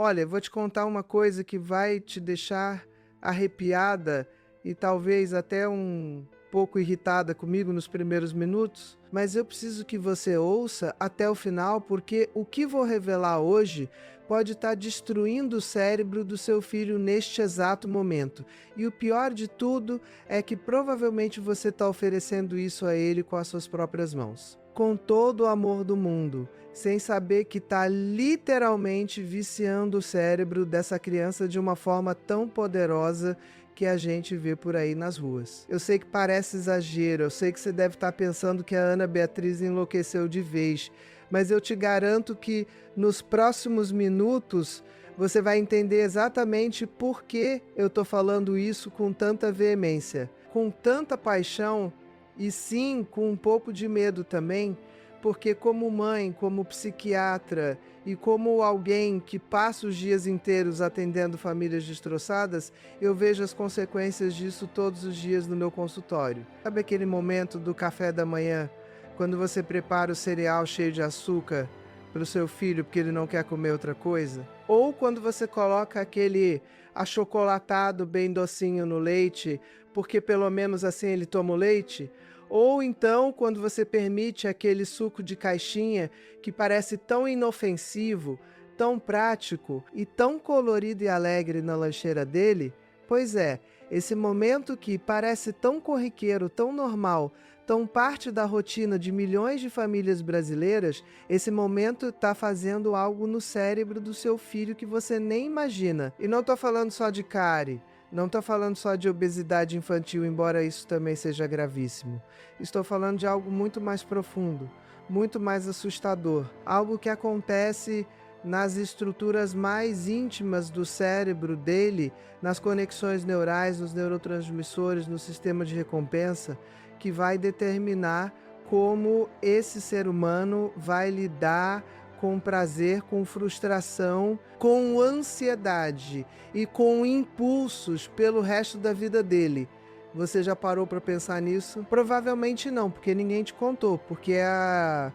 Olha, vou te contar uma coisa que vai te deixar arrepiada e talvez até um pouco irritada comigo nos primeiros minutos, mas eu preciso que você ouça até o final, porque o que vou revelar hoje pode estar destruindo o cérebro do seu filho neste exato momento. E o pior de tudo é que provavelmente você está oferecendo isso a ele com as suas próprias mãos. Com todo o amor do mundo, sem saber que está literalmente viciando o cérebro dessa criança de uma forma tão poderosa que a gente vê por aí nas ruas. Eu sei que parece exagero, eu sei que você deve estar pensando que a Ana Beatriz enlouqueceu de vez, mas eu te garanto que nos próximos minutos você vai entender exatamente por que eu estou falando isso com tanta veemência, com tanta paixão e sim com um pouco de medo também, porque como mãe, como psiquiatra e como alguém que passa os dias inteiros atendendo famílias destroçadas, eu vejo as consequências disso todos os dias no meu consultório. Sabe aquele momento do café da manhã, quando você prepara o cereal cheio de açúcar para o seu filho porque ele não quer comer outra coisa? Ou quando você coloca aquele achocolatado bem docinho no leite, porque pelo menos assim ele toma o leite? Ou então, quando você permite aquele suco de caixinha que parece tão inofensivo, tão prático e tão colorido e alegre na lancheira dele? Pois é, esse momento que parece tão corriqueiro, tão normal, tão parte da rotina de milhões de famílias brasileiras, esse momento está fazendo algo no cérebro do seu filho que você nem imagina. E não estou falando só de cárie. Não estou falando só de obesidade infantil, embora isso também seja gravíssimo. Estou falando de algo muito mais profundo, muito mais assustador. Algo que acontece nas estruturas mais íntimas do cérebro dele, nas conexões neurais, nos neurotransmissores, no sistema de recompensa, que vai determinar como esse ser humano vai lidar com prazer, com frustração, com ansiedade e com impulsos pelo resto da vida dele. Você já parou para pensar nisso? Provavelmente não, porque ninguém te contou, porque a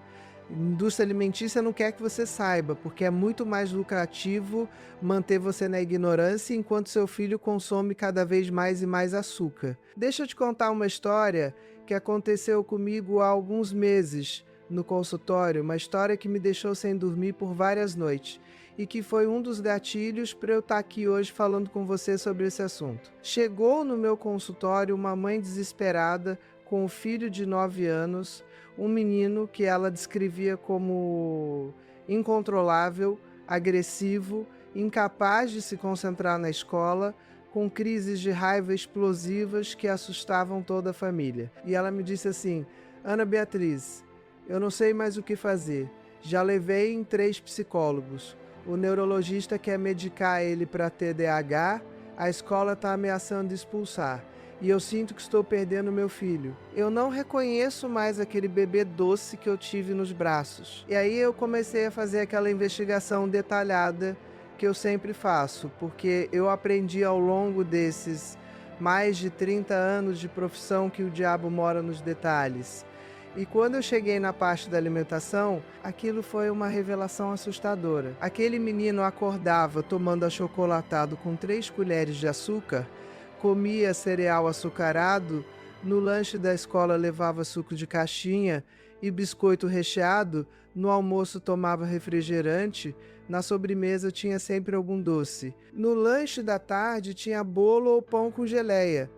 indústria alimentícia não quer que você saiba, porque é muito mais lucrativo manter você na ignorância enquanto seu filho consome cada vez mais e mais açúcar. Deixa eu te contar uma história que aconteceu comigo há alguns meses no consultório, uma história que me deixou sem dormir por várias noites e que foi um dos gatilhos para eu estar aqui hoje falando com você sobre esse assunto. Chegou no meu consultório uma mãe desesperada com um filho de 9 anos, um menino que ela descrevia como incontrolável, agressivo, incapaz de se concentrar na escola, com crises de raiva explosivas que assustavam toda a família. E ela me disse assim: Ana Beatriz, eu não sei mais o que fazer. Já levei em 3 psicólogos. O neurologista quer medicar ele para TDAH, a escola está ameaçando expulsar. E eu sinto que estou perdendo meu filho. Eu não reconheço mais aquele bebê doce que eu tive nos braços. E aí eu comecei a fazer aquela investigação detalhada que eu sempre faço, porque eu aprendi ao longo desses mais de 30 anos de profissão que o diabo mora nos detalhes. E quando eu cheguei na parte da alimentação, aquilo foi uma revelação assustadora. Aquele menino acordava tomando achocolatado com 3 colheres de açúcar, comia cereal açucarado, no lanche da escola levava suco de caixinha e biscoito recheado, no almoço tomava refrigerante, na sobremesa tinha sempre algum doce. No lanche da tarde tinha bolo ou pão com geleia.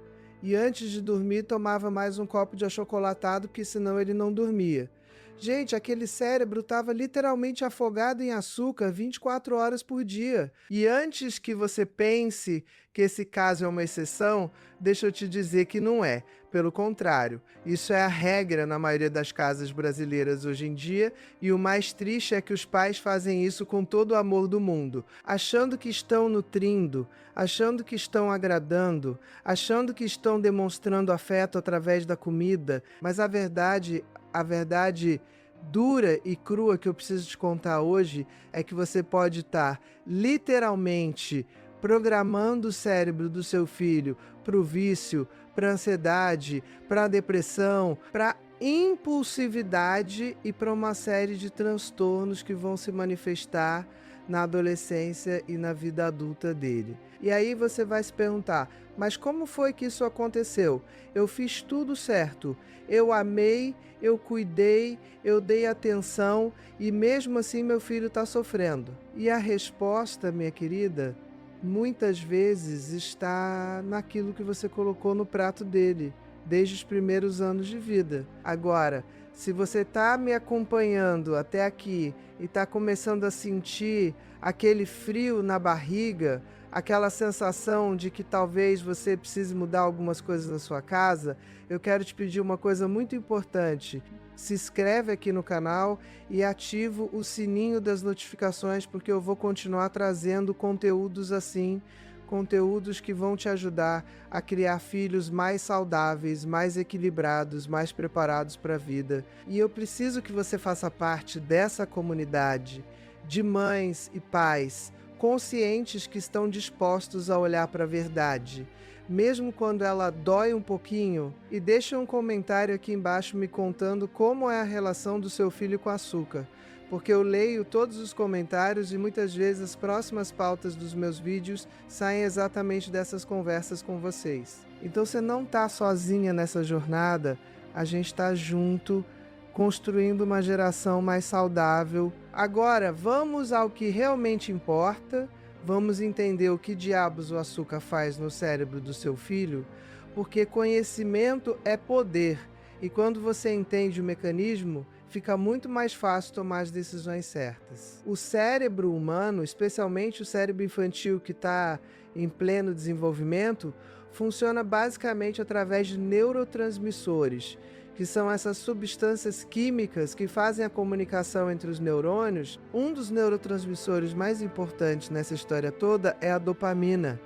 E antes de dormir tomava mais um copo de achocolatado, porque senão ele não dormia. Gente, aquele cérebro estava literalmente afogado em açúcar 24 horas por dia. E antes que você pense que esse caso é uma exceção, deixa eu te dizer que não é. Pelo contrário, isso é a regra na maioria das casas brasileiras hoje em dia, e o mais triste é que os pais fazem isso com todo o amor do mundo, achando que estão nutrindo, achando que estão agradando, achando que estão demonstrando afeto através da comida, mas a verdade dura e crua que eu preciso te contar hoje é que você pode estar literalmente programando o cérebro do seu filho para o vício, para a ansiedade, para a depressão, para impulsividade e para uma série de transtornos que vão se manifestar na adolescência e na vida adulta dele. E aí você vai se perguntar, mas como foi que isso aconteceu? Eu fiz tudo certo, eu amei, eu cuidei, eu dei atenção e mesmo assim meu filho está sofrendo. E a resposta, minha querida, muitas vezes está naquilo que você colocou no prato dele, desde os primeiros anos de vida. Agora, se você está me acompanhando até aqui e está começando a sentir aquele frio na barriga, aquela sensação de que talvez você precise mudar algumas coisas na sua casa, eu quero te pedir uma coisa muito importante. Se inscreve aqui no canal e ativa o sininho das notificações, porque eu vou continuar trazendo conteúdos assim, conteúdos que vão te ajudar a criar filhos mais saudáveis, mais equilibrados, mais preparados para a vida. E eu preciso que você faça parte dessa comunidade de mães e pais conscientes que estão dispostos a olhar para a verdade, mesmo quando ela dói um pouquinho, e deixa um comentário aqui embaixo me contando como é a relação do seu filho com açúcar, porque eu leio todos os comentários e muitas vezes as próximas pautas dos meus vídeos saem exatamente dessas conversas com vocês. Então você não está sozinha nessa jornada, a gente está junto, construindo uma geração mais saudável. Agora, vamos ao que realmente importa, vamos entender o que diabos o açúcar faz no cérebro do seu filho, porque conhecimento é poder, e quando você entende o mecanismo, fica muito mais fácil tomar as decisões certas. O cérebro humano, especialmente o cérebro infantil que está em pleno desenvolvimento, funciona basicamente através de neurotransmissores, que são essas substâncias químicas que fazem a comunicação entre os neurônios. Um dos neurotransmissores mais importantes nessa história toda é a dopamina,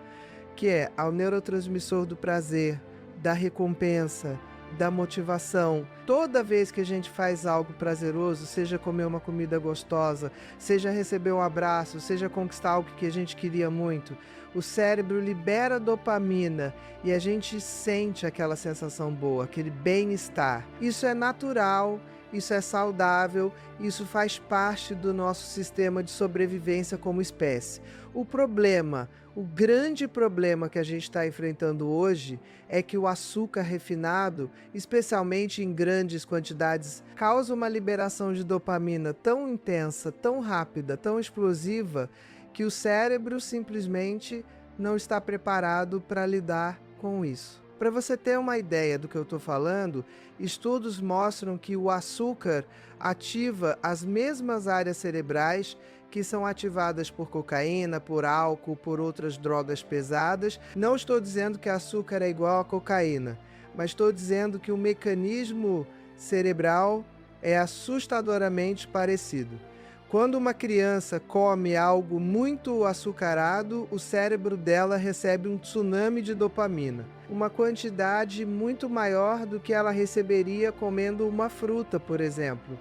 que é o neurotransmissor do prazer, da recompensa, da motivação. Toda vez que a gente faz algo prazeroso, seja comer uma comida gostosa, seja receber um abraço, seja conquistar algo que a gente queria muito, o cérebro libera dopamina e a gente sente aquela sensação boa, aquele bem-estar. Isso é natural, isso é saudável, isso faz parte do nosso sistema de sobrevivência como espécie. O grande problema que a gente está enfrentando hoje é que o açúcar refinado, especialmente em grandes quantidades, causa uma liberação de dopamina tão intensa, tão rápida, tão explosiva, que o cérebro simplesmente não está preparado para lidar com isso. Para você ter uma ideia do que eu estou falando, estudos mostram que o açúcar ativa as mesmas áreas cerebrais que são ativadas por cocaína, por álcool, por outras drogas pesadas. Não estou dizendo que açúcar é igual a cocaína, mas estou dizendo que o mecanismo cerebral é assustadoramente parecido. Quando uma criança come algo muito açucarado, o cérebro dela recebe um tsunami de dopamina, uma quantidade muito maior do que ela receberia comendo uma fruta, por exemplo,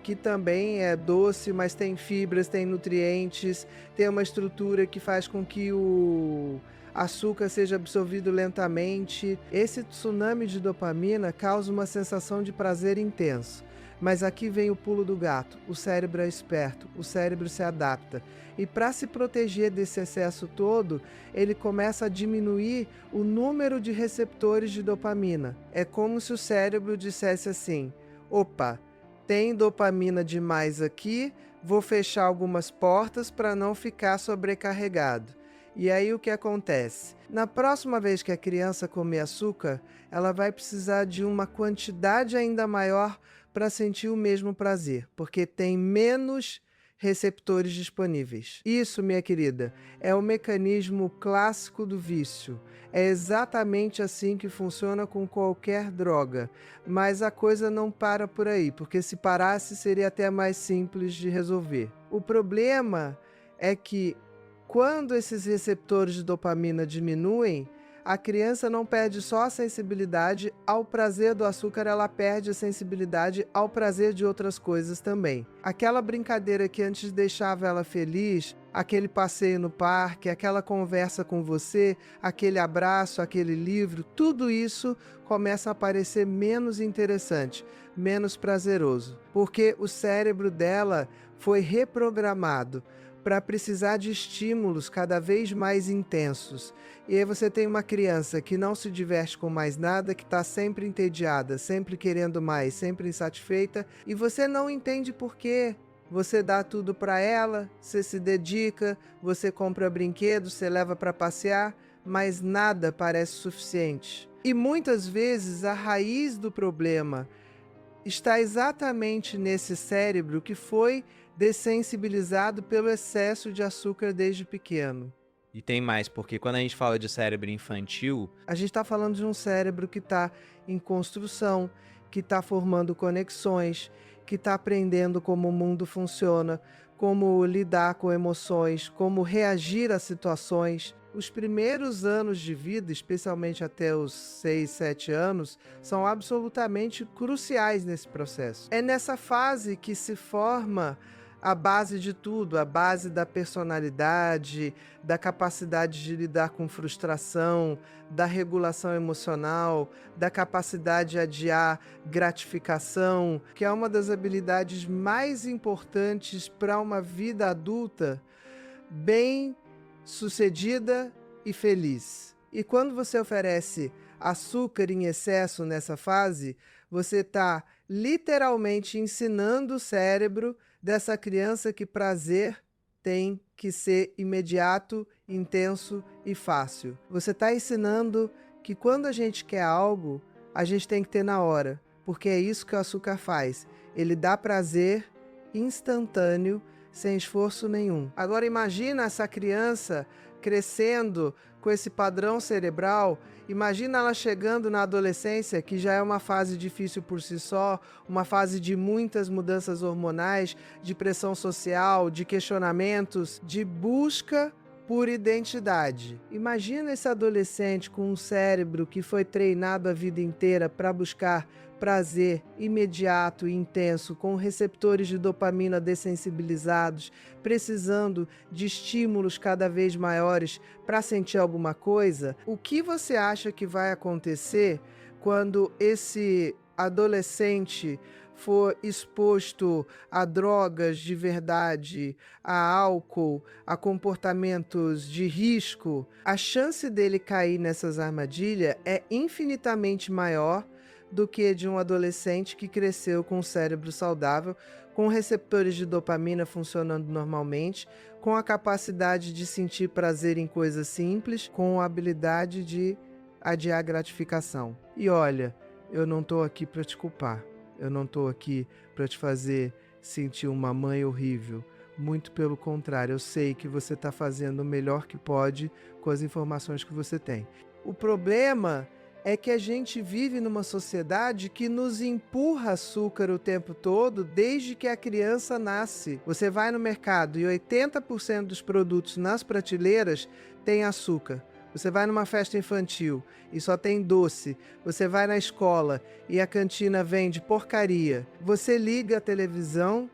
que também é doce, mas tem fibras, tem nutrientes, tem uma estrutura que faz com que o açúcar seja absorvido lentamente. Esse tsunami de dopamina causa uma sensação de prazer intenso. Mas aqui vem o pulo do gato. O cérebro é esperto, o cérebro se adapta. E para se proteger desse excesso todo, ele começa a diminuir o número de receptores de dopamina. É como se o cérebro dissesse assim: opa, tem dopamina demais aqui, vou fechar algumas portas para não ficar sobrecarregado. E aí o que acontece? Na próxima vez que a criança comer açúcar, ela vai precisar de uma quantidade ainda maior para sentir o mesmo prazer, porque tem menos receptores disponíveis. Isso, minha querida, é o mecanismo clássico do vício. É exatamente assim que funciona com qualquer droga, mas a coisa não para por aí, porque se parasse seria até mais simples de resolver. O problema é que quando esses receptores de dopamina diminuem, a criança não perde só a sensibilidade ao prazer do açúcar, ela perde a sensibilidade ao prazer de outras coisas também. Aquela brincadeira que antes deixava ela feliz, aquele passeio no parque, aquela conversa com você, aquele abraço, aquele livro, tudo isso começa a parecer menos interessante, menos prazeroso, porque o cérebro dela foi reprogramado para precisar de estímulos cada vez mais intensos. E aí você tem uma criança que não se diverte com mais nada, que está sempre entediada, sempre querendo mais, sempre insatisfeita, e você não entende por quê. Você dá tudo para ela, você se dedica, você compra brinquedos, você leva para passear, mas nada parece suficiente. E muitas vezes a raiz do problema está exatamente nesse cérebro que foi dessensibilizado pelo excesso de açúcar desde pequeno. E tem mais, porque quando a gente fala de cérebro infantil, A gente está falando de um cérebro que está em construção, que está formando conexões, que está aprendendo como o mundo funciona, como lidar com emoções, como reagir a situações. Os primeiros anos de vida, especialmente até os 6, 7 anos, são absolutamente cruciais nesse processo. É nessa fase que se forma a base de tudo, a base da personalidade, da capacidade de lidar com frustração, da regulação emocional, da capacidade de adiar gratificação, que é uma das habilidades mais importantes para uma vida adulta bem sucedida e feliz. E quando você oferece açúcar em excesso nessa fase, você está literalmente ensinando o cérebro dessa criança que prazer tem que ser imediato, intenso e fácil. Você está ensinando que quando a gente quer algo, a gente tem que ter na hora, porque é isso que o açúcar faz. Ele dá prazer instantâneo, sem esforço nenhum. Agora imagina essa criança crescendo com esse padrão cerebral. Imagina ela chegando na adolescência, que já é uma fase difícil por si só, uma fase de muitas mudanças hormonais, de pressão social, de questionamentos, de busca por identidade. Imagina esse adolescente com um cérebro que foi treinado a vida inteira para buscar prazer imediato e intenso, com receptores de dopamina dessensibilizados, precisando de estímulos cada vez maiores para sentir alguma coisa. O que você acha que vai acontecer quando esse adolescente for exposto a drogas de verdade, a álcool, a comportamentos de risco? A chance dele cair nessas armadilhas é infinitamente maior do que de um adolescente que cresceu com um cérebro saudável, com receptores de dopamina funcionando normalmente, com a capacidade de sentir prazer em coisas simples, com a habilidade de adiar gratificação. E olha, eu não estou aqui para te culpar. Eu não estou aqui para te fazer sentir uma mãe horrível. Muito pelo contrário, eu sei que você está fazendo o melhor que pode com as informações que você tem. O problema é que a gente vive numa sociedade que nos empurra açúcar o tempo todo desde que a criança nasce. Você vai no mercado e 80% dos produtos nas prateleiras tem açúcar. Você vai numa festa infantil e só tem doce. Você vai na escola e a cantina vende porcaria. Você liga a televisão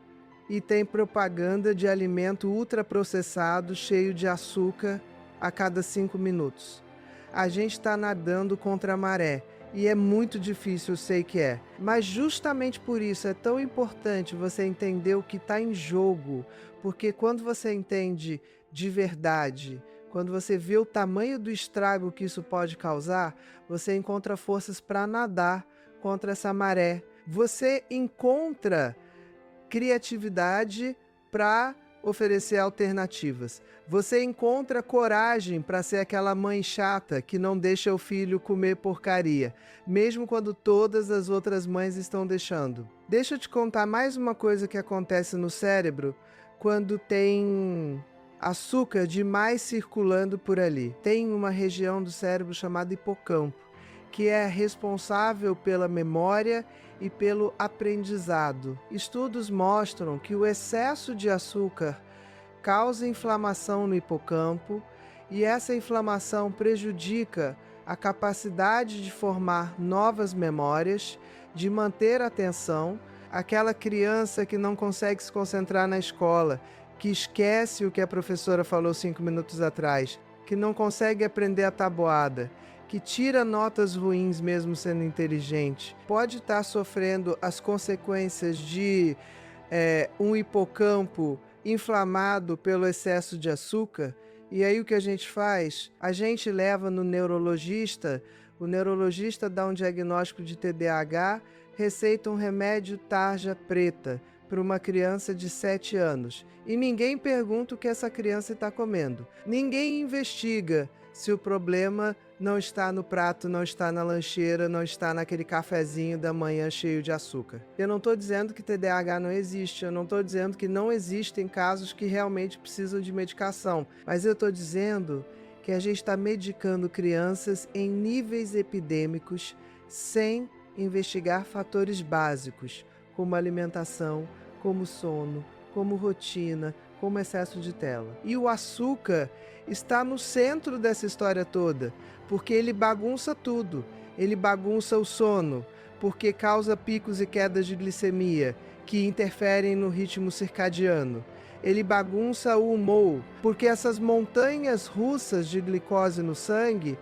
e tem propaganda de alimento ultraprocessado cheio de açúcar a cada 5 minutos. A gente está nadando contra a maré e é muito difícil, eu sei que é. Mas justamente por isso é tão importante você entender o que está em jogo, porque quando você entende de verdade, quando você vê o tamanho do estrago que isso pode causar, você encontra forças para nadar contra essa maré. Você encontra criatividade para oferecer alternativas. Você encontra coragem para ser aquela mãe chata que não deixa o filho comer porcaria, mesmo quando todas as outras mães estão deixando. Deixa eu te contar mais uma coisa que acontece no cérebro quando tem açúcar demais circulando por ali. Tem uma região do cérebro chamada hipocampo, que é responsável pela memória e pelo aprendizado. Estudos mostram que o excesso de açúcar causa inflamação no hipocampo e essa inflamação prejudica a capacidade de formar novas memórias, de manter a atenção. Aquela criança que não consegue se concentrar na escola, que esquece o que a professora falou 5 minutos atrás, que não consegue aprender a tabuada, que tira notas ruins mesmo sendo inteligente, pode estar sofrendo as consequências de um hipocampo inflamado pelo excesso de açúcar. E aí o que a gente faz? A gente leva no neurologista, o neurologista dá um diagnóstico de TDAH, receita um remédio tarja preta para uma criança de 7 anos. E ninguém pergunta o que essa criança está comendo. Ninguém investiga se o problema não está no prato, não está na lancheira, não está naquele cafezinho da manhã cheio de açúcar. Eu não estou dizendo que TDAH não existe, eu não estou dizendo que não existem casos que realmente precisam de medicação, mas eu estou dizendo que a gente está medicando crianças em níveis epidêmicos sem investigar fatores básicos, como alimentação, como sono, como rotina, como excesso de tela. E o açúcar está no centro dessa história toda, porque ele bagunça tudo. Ele bagunça o sono, porque causa picos e quedas de glicemia, que interferem no ritmo circadiano. Ele bagunça o humor, porque essas montanhas russas de glicose no sangue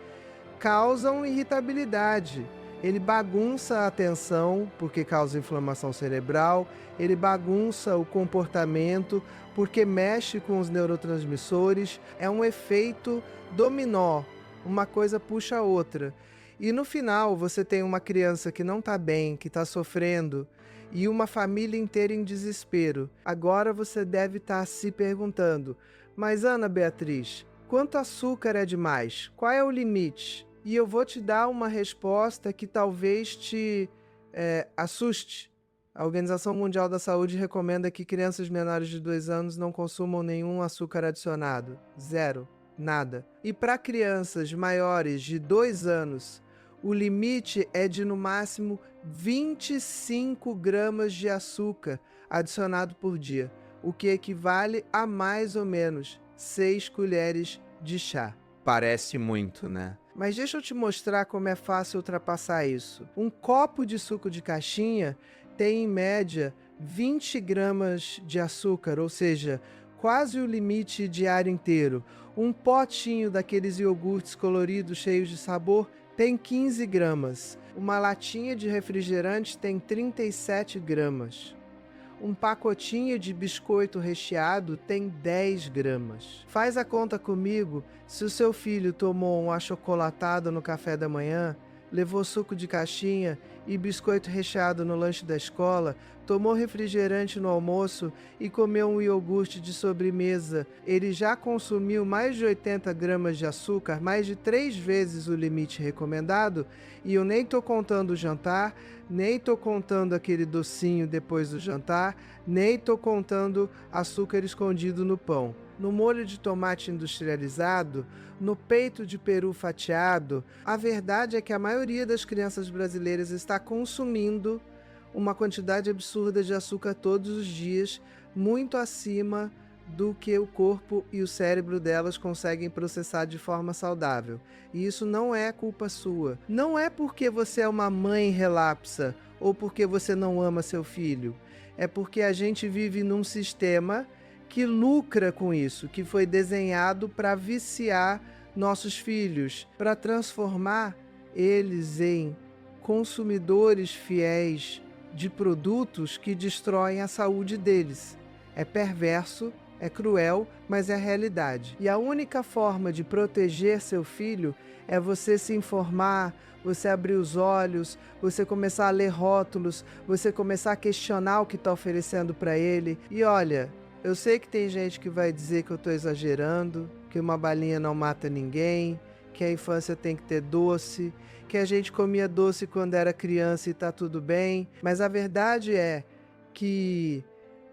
causam irritabilidade. Ele bagunça a atenção, porque causa inflamação cerebral. Ele bagunça o comportamento, porque mexe com os neurotransmissores. É um efeito dominó, uma coisa puxa a outra. E no final você tem uma criança que não está bem, que está sofrendo, e uma família inteira em desespero. Agora você deve estar se perguntando, mas Ana Beatriz, quanto açúcar é demais? Qual é o limite? E eu vou te dar uma resposta que talvez te assuste. A Organização Mundial da Saúde recomenda que crianças menores de 2 anos não consumam nenhum açúcar adicionado. Zero. Nada. E para crianças maiores de 2 anos, o limite é de no máximo 25 gramas de açúcar adicionado por dia, o que equivale a mais ou menos 6 colheres de chá. Parece muito, né? Mas deixa eu te mostrar como é fácil ultrapassar isso. Um copo de suco de caixinha tem, em média, 20 gramas de açúcar, ou seja, quase o limite diário inteiro. Um potinho daqueles iogurtes coloridos cheios de sabor tem 15 gramas. Uma latinha de refrigerante tem 37 gramas. Um pacotinho de biscoito recheado tem 10 gramas. Faz a conta comigo, se o seu filho tomou um achocolatado no café da manhã, levou suco de caixinha e biscoito recheado no lanche da escola, tomou refrigerante no almoço e comeu um iogurte de sobremesa, ele já consumiu mais de 80 gramas de açúcar, mais de 3 vezes o limite recomendado, e eu nem estou contando o jantar, nem estou contando aquele docinho depois do jantar, nem estou contando açúcar escondido no pão, no molho de tomate industrializado, no peito de peru fatiado. A verdade é que a maioria das crianças brasileiras está consumindo uma quantidade absurda de açúcar todos os dias, muito acima do que o corpo e o cérebro delas conseguem processar de forma saudável. E isso não é culpa sua. Não é porque você é uma mãe relapsa ou porque você não ama seu filho. É porque a gente vive num sistema que lucra com isso, que foi desenhado para viciar nossos filhos, para transformar eles em consumidores fiéis de produtos que destroem a saúde deles. É perverso, é cruel, mas é a realidade. E a única forma de proteger seu filho é você se informar, você abrir os olhos, você começar a ler rótulos, você começar a questionar o que está oferecendo para ele. E olha, eu sei que tem gente que vai dizer que eu estou exagerando, que uma balinha não mata ninguém, que a infância tem que ter doce, que a gente comia doce quando era criança e está tudo bem. Mas a verdade é que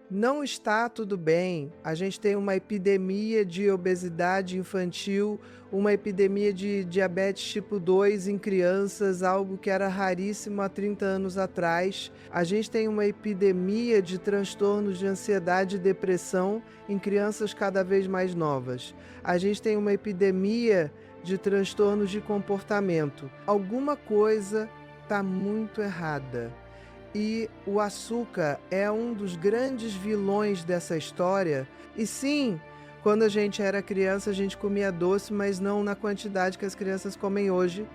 não está tudo bem. A gente tem uma epidemia de obesidade infantil, uma epidemia de diabetes tipo 2 em crianças, algo que era raríssimo há 30 anos atrás. A gente tem uma epidemia de transtornos de ansiedade e depressão em crianças cada vez mais novas. A gente tem uma epidemia de transtornos de comportamento. Alguma coisa está muito errada. E o açúcar é um dos grandes vilões dessa história. E sim, quando a gente era criança, a gente comia doce, mas não na quantidade que as crianças comem hoje,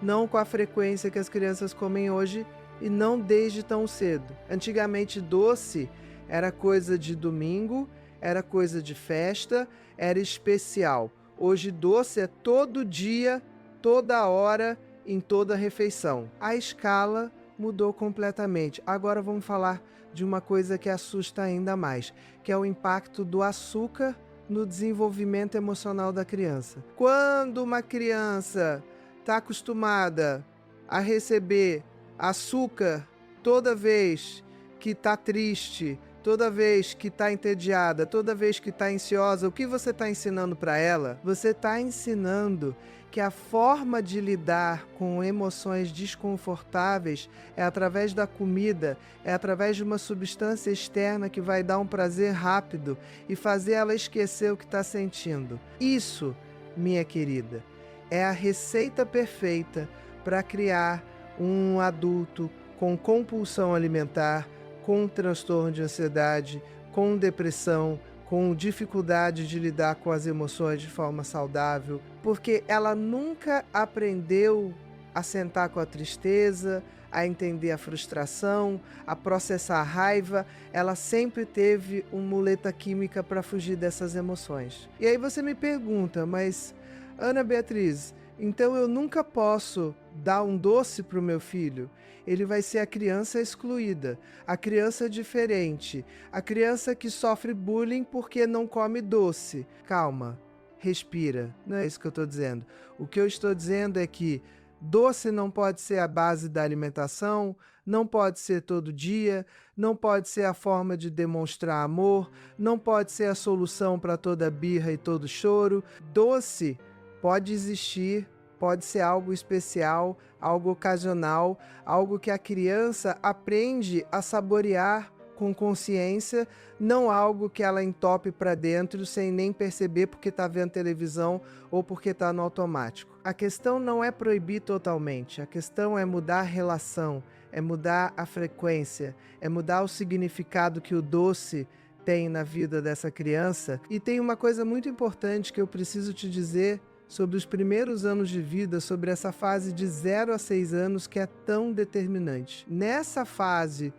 não com a frequência que as crianças comem hoje e não desde tão cedo. Antigamente, doce era coisa de domingo era coisa de festa, era especial. Hoje doce é todo dia, toda hora, em toda refeição. A escala mudou completamente. Agora vamos falar de uma coisa que assusta ainda mais, que é o impacto do açúcar no desenvolvimento emocional da criança. Quando uma criança está acostumada a receber açúcar toda vez que está triste, toda vez que está entediada, toda vez que está ansiosa, o que você está ensinando para ela? Você está ensinando que a forma de lidar com emoções desconfortáveis é através da comida, é através de uma substância externa que vai dar um prazer rápido e fazer ela esquecer o que está sentindo. Isso, minha querida, é a receita perfeita para criar um adulto com compulsão alimentar, com transtorno de ansiedade, com depressão, com dificuldade de lidar com as emoções de forma saudável, porque ela nunca aprendeu a sentar com a tristeza, a entender a frustração, a processar a raiva. Ela sempre teve uma muleta química para fugir dessas emoções. E aí você me pergunta, mas Ana Beatriz, então eu nunca posso dar um doce para o meu filho? Ele vai ser a criança excluída, a criança diferente, a criança que sofre bullying porque não come doce. Calma, respira, não é isso que eu estou dizendo. O que eu estou dizendo é que doce não pode ser a base da alimentação, não pode ser todo dia, não pode ser a forma de demonstrar amor, não pode ser a solução para toda birra e todo choro. Doce pode existir, pode ser algo especial, algo ocasional, algo que a criança aprende a saborear com consciência, não algo que ela entope para dentro sem nem perceber porque está vendo televisão ou porque está no automático. A questão não é proibir totalmente, a questão é mudar a relação, é mudar a frequência, é mudar o significado que o doce tem na vida dessa criança. E tem uma coisa muito importante que eu preciso te dizer sobre os primeiros anos de vida, sobre essa fase de 0 a 6 anos que é tão determinante. Nessa fase,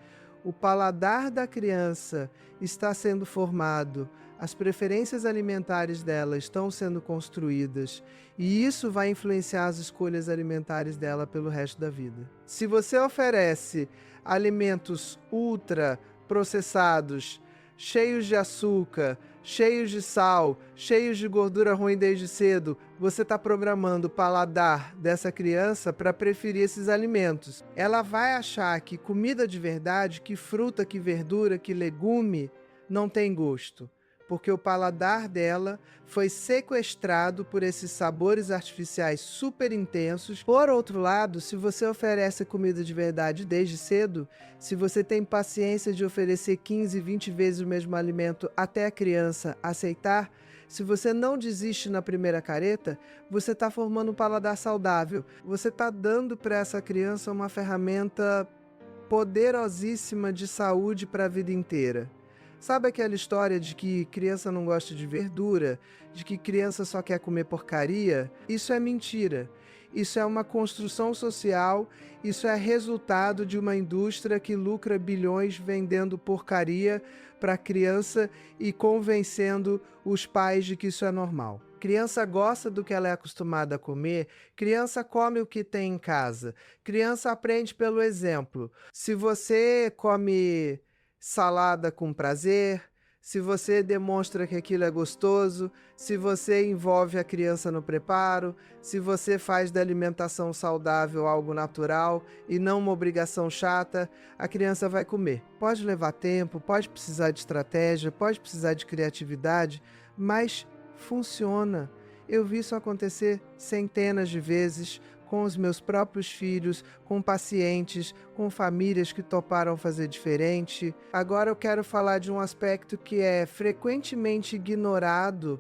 o paladar da criança está sendo formado, as preferências alimentares dela estão sendo construídas e isso vai influenciar as escolhas alimentares dela pelo resto da vida. Se você oferece alimentos ultra processados, cheios de açúcar, cheios de sal, cheios de gordura ruim desde cedo, você está programando o paladar dessa criança para preferir esses alimentos. Ela vai achar que comida de verdade, que fruta, que verdura, que legume, não tem gosto, porque o paladar dela foi sequestrado por esses sabores artificiais super intensos. Por outro lado, se você oferece comida de verdade desde cedo, se você tem paciência de oferecer 15, 20 vezes o mesmo alimento até a criança aceitar, se você não desiste na primeira careta, você está formando um paladar saudável. Você está dando para essa criança uma ferramenta poderosíssima de saúde para a vida inteira. Sabe aquela história de que criança não gosta de verdura, de que criança só quer comer porcaria? Isso é mentira. Isso é uma construção social, isso é resultado de uma indústria que lucra bilhões vendendo porcaria para a criança e convencendo os pais de que isso é normal. Criança gosta do que ela é acostumada a comer, criança come o que tem em casa, criança aprende pelo exemplo. Se você come salada com prazer, se você demonstra que aquilo é gostoso, se você envolve a criança no preparo, se você faz da alimentação saudável algo natural e não uma obrigação chata, a criança vai comer. Pode levar tempo, pode precisar de estratégia, pode precisar de criatividade, mas funciona. Eu vi isso acontecer centenas de vezes com os meus próprios filhos, com pacientes, com famílias que toparam fazer diferente. Agora eu quero falar de um aspecto que é frequentemente ignorado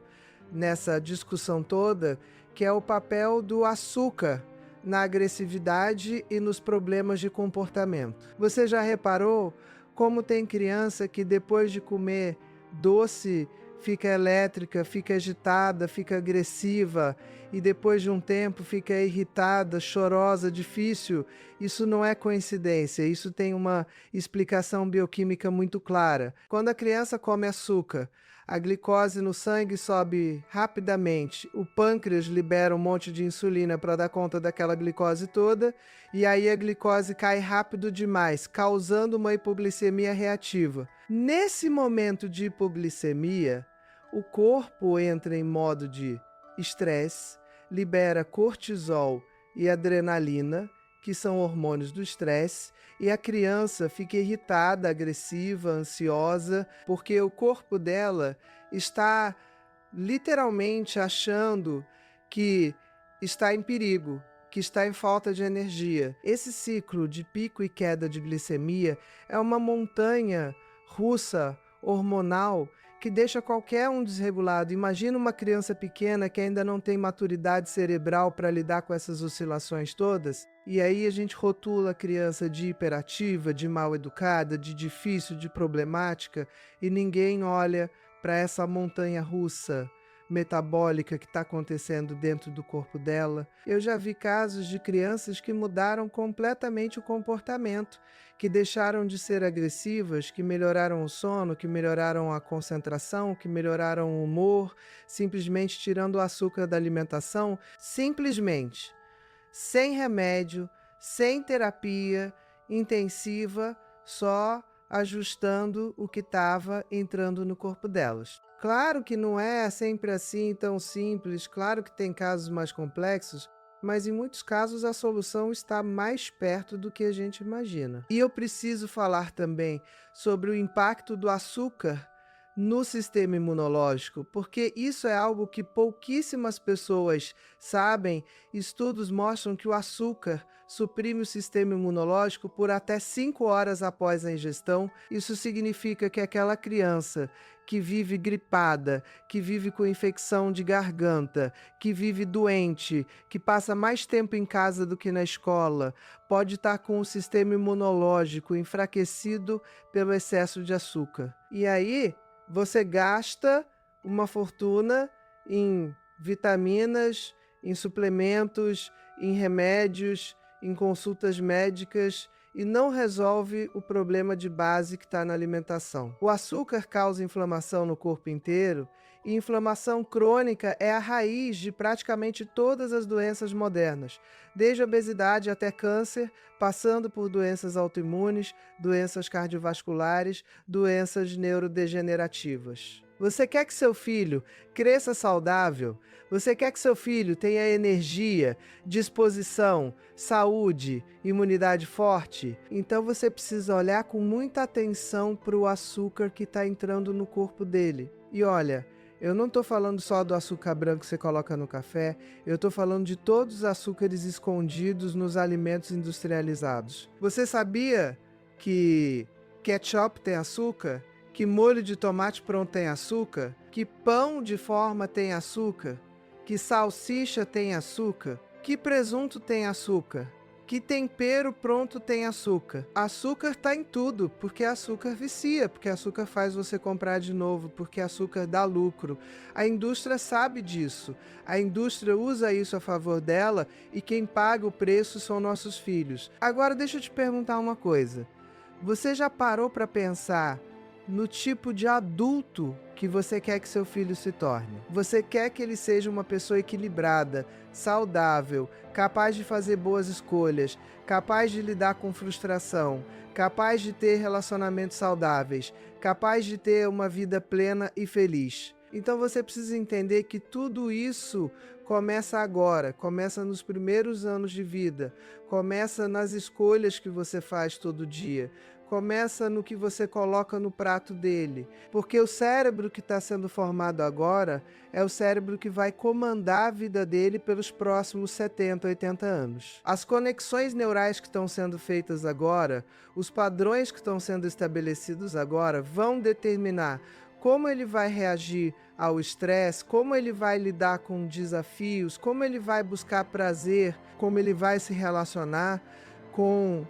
nessa discussão toda, que é o papel do açúcar na agressividade e nos problemas de comportamento. Você já reparou como tem criança que depois de comer doce fica elétrica, fica agitada, fica agressiva e depois de um tempo fica irritada, chorosa, difícil. Isso não é coincidência, isso tem uma explicação bioquímica muito clara. Quando a criança come açúcar, a glicose no sangue sobe rapidamente, o pâncreas libera um monte de insulina para dar conta daquela glicose toda, e aí a glicose cai rápido demais, causando uma hipoglicemia reativa. Nesse momento de hipoglicemia, o corpo entra em modo de estresse, libera cortisol e adrenalina, que são hormônios do estresse, e a criança fica irritada, agressiva, ansiosa, porque o corpo dela está literalmente achando que está em perigo, que está em falta de energia. Esse ciclo de pico e queda de glicemia é uma montanha russa hormonal que deixa qualquer um desregulado. Imagina uma criança pequena que ainda não tem maturidade cerebral para lidar com essas oscilações todas. E aí a gente rotula a criança de hiperativa, de mal educada, de difícil, de problemática, e ninguém olha para essa montanha russa metabólica que está acontecendo dentro do corpo dela. Eu já vi casos de crianças que mudaram completamente o comportamento, que deixaram de ser agressivas, que melhoraram o sono, que melhoraram a concentração, que melhoraram o humor, simplesmente tirando o açúcar da alimentação, simplesmente, sem remédio, sem terapia intensiva, só ajustando o que estava entrando no corpo delas. Claro que não é sempre assim tão simples, claro que tem casos mais complexos, mas em muitos casos a solução está mais perto do que a gente imagina. E eu preciso falar também sobre o impacto do açúcar no sistema imunológico, porque isso é algo que pouquíssimas pessoas sabem. Estudos mostram que o açúcar suprime o sistema imunológico por até 5 horas após a ingestão. Isso significa que aquela criança que vive gripada, que vive com infecção de garganta, que vive doente, que passa mais tempo em casa do que na escola, pode estar com o sistema imunológico enfraquecido pelo excesso de açúcar. E aí, você gasta uma fortuna em vitaminas, em suplementos, em remédios, em consultas médicas e não resolve o problema de base que está na alimentação. O açúcar causa inflamação no corpo inteiro e inflamação crônica é a raiz de praticamente todas as doenças modernas, desde a obesidade até câncer, passando por doenças autoimunes, doenças cardiovasculares, doenças neurodegenerativas. Você quer que seu filho cresça saudável? Você quer que seu filho tenha energia, disposição, saúde, imunidade forte? Então você precisa olhar com muita atenção para o açúcar que está entrando no corpo dele. E olha, eu não estou falando só do açúcar branco que você coloca no café, eu estou falando de todos os açúcares escondidos nos alimentos industrializados. Você sabia que ketchup tem açúcar? Que molho de tomate pronto tem açúcar? Que pão de forma tem açúcar? Que salsicha tem açúcar? Que presunto tem açúcar? Que tempero pronto tem açúcar? Açúcar tá em tudo, porque açúcar vicia, porque açúcar faz você comprar de novo, porque açúcar dá lucro. A indústria sabe disso. A indústria usa isso a favor dela e quem paga o preço são nossos filhos. Agora deixa eu te perguntar uma coisa. Você já parou para pensar no tipo de adulto que você quer que seu filho se torne? Você quer que ele seja uma pessoa equilibrada, saudável, capaz de fazer boas escolhas, capaz de lidar com frustração, capaz de ter relacionamentos saudáveis, capaz de ter uma vida plena e feliz. Então você precisa entender que tudo isso começa agora, começa nos primeiros anos de vida, começa nas escolhas que você faz todo dia, começa no que você coloca no prato dele, porque o cérebro que está sendo formado agora é o cérebro que vai comandar a vida dele pelos próximos 70, 80 anos. As conexões neurais que estão sendo feitas agora, os padrões que estão sendo estabelecidos agora, vão determinar como ele vai reagir ao estresse, como ele vai lidar com desafios, como ele vai buscar prazer, como ele vai se relacionar com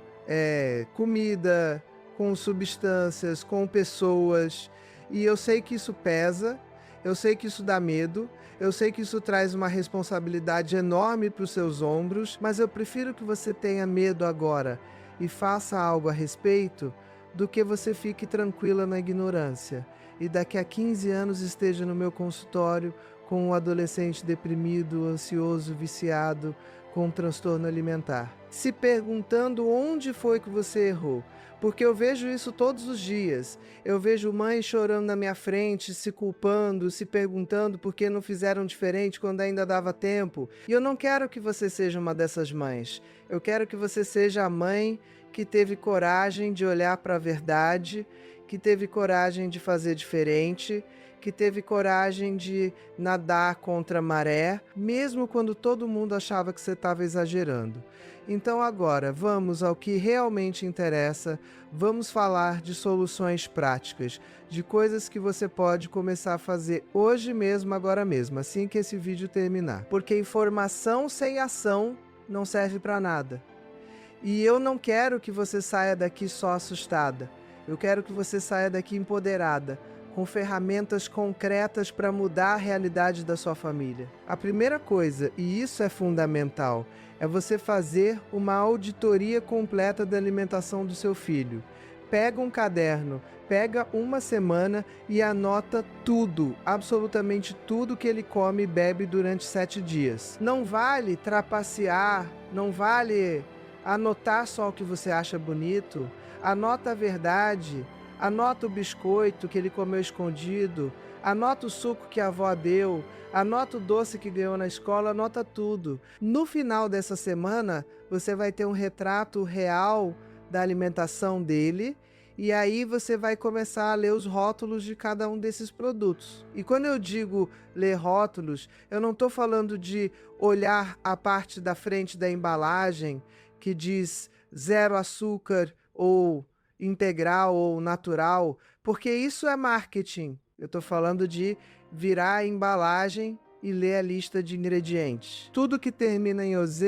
comida, com substâncias, com pessoas. E eu sei que isso pesa, Eu sei que isso dá medo, eu sei que isso traz uma responsabilidade enorme para os seus ombros, mas eu prefiro que você tenha medo agora e faça algo a respeito do que você fique tranquila na ignorância e daqui a 15 anos esteja no meu consultório com um adolescente deprimido, ansioso, viciado, com um transtorno alimentar, se perguntando onde foi que você errou. Porque eu vejo isso todos os dias. Eu vejo mães chorando na minha frente, se culpando, se perguntando por que não fizeram diferente quando ainda dava tempo. E eu não quero que você seja uma dessas mães. Eu quero que você seja a mãe que teve coragem de olhar para a verdade, que teve coragem de fazer diferente, que teve coragem de nadar contra a maré, mesmo quando todo mundo achava que você estava exagerando. Então agora, vamos ao que realmente interessa, vamos falar de soluções práticas, de coisas que você pode começar a fazer hoje mesmo, agora mesmo, assim que esse vídeo terminar. Porque informação sem ação não serve para nada. E eu não quero que você saia daqui só assustada, eu quero que você saia daqui empoderada, com ferramentas concretas para mudar a realidade da sua família. A primeira coisa, e isso é fundamental, é você fazer uma auditoria completa da alimentação do seu filho. Pega um caderno, pega uma semana e anota tudo, absolutamente tudo que ele come e bebe durante 7 dias. Não vale trapacear, não vale anotar só o que você acha bonito, anota a verdade. Anota o biscoito que ele comeu escondido, anota o suco que a avó deu, anota o doce que ganhou na escola, anota tudo. No final dessa semana, você vai ter um retrato real da alimentação dele e aí você vai começar a ler os rótulos de cada um desses produtos. E quando eu digo ler rótulos, eu não estou falando de olhar a parte da frente da embalagem que diz 0 açúcar ou integral ou natural, porque isso é marketing. Eu estou falando de virar a embalagem e ler a lista de ingredientes. Tudo que termina em OZ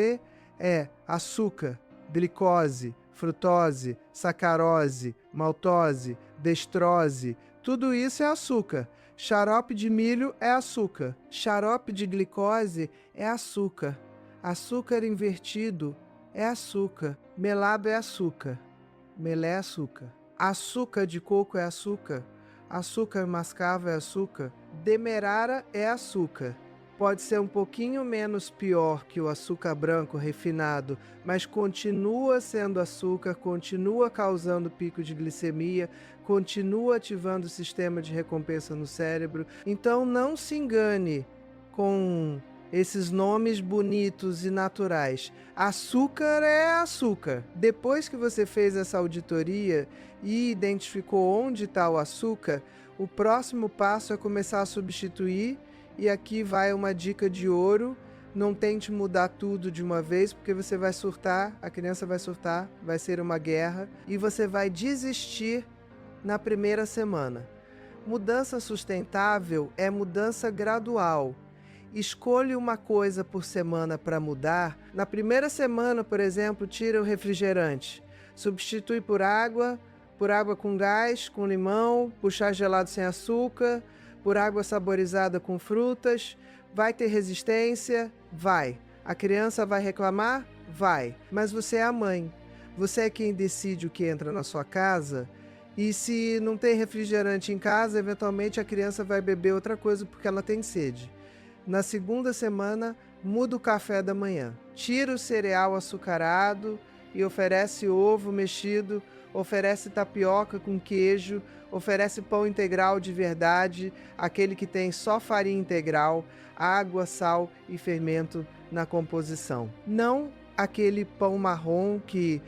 é açúcar, glicose, frutose, sacarose, maltose, destrose. Tudo isso é açúcar. Xarope de milho é açúcar. Xarope de glicose é açúcar. Açúcar invertido é açúcar. Melado é açúcar. Melé é açúcar. Açúcar de coco é açúcar. Açúcar mascavo é açúcar. Demerara é açúcar. Pode ser um pouquinho menos pior que o açúcar branco refinado, mas continua sendo açúcar, continua causando pico de glicemia, continua ativando o sistema de recompensa no cérebro. Então não se engane com esses nomes bonitos e naturais. Açúcar é açúcar. Depois que você fez essa auditoria e identificou onde está o açúcar, o próximo passo é começar a substituir. E aqui vai uma dica de ouro: não tente mudar tudo de uma vez, porque você vai surtar, a criança vai surtar, vai ser uma guerra e você vai desistir na primeira semana. Mudança sustentável é mudança gradual. Escolha uma coisa por semana para mudar. Na primeira semana, por exemplo, tira o refrigerante. Substitui por água com gás, com limão, por chá gelado sem açúcar, por água saborizada com frutas. Vai ter resistência? Vai. A criança vai reclamar? Vai. Mas você é a mãe. Você é quem decide o que entra na sua casa. E se não tem refrigerante em casa, eventualmente a criança vai beber outra coisa porque ela tem sede. Na segunda semana, muda o café da manhã. Tira o cereal açucarado e oferece ovo mexido, oferece tapioca com queijo, oferece pão integral de verdade, aquele que tem só farinha integral, água, sal e fermento na composição. Não aquele pão marrom que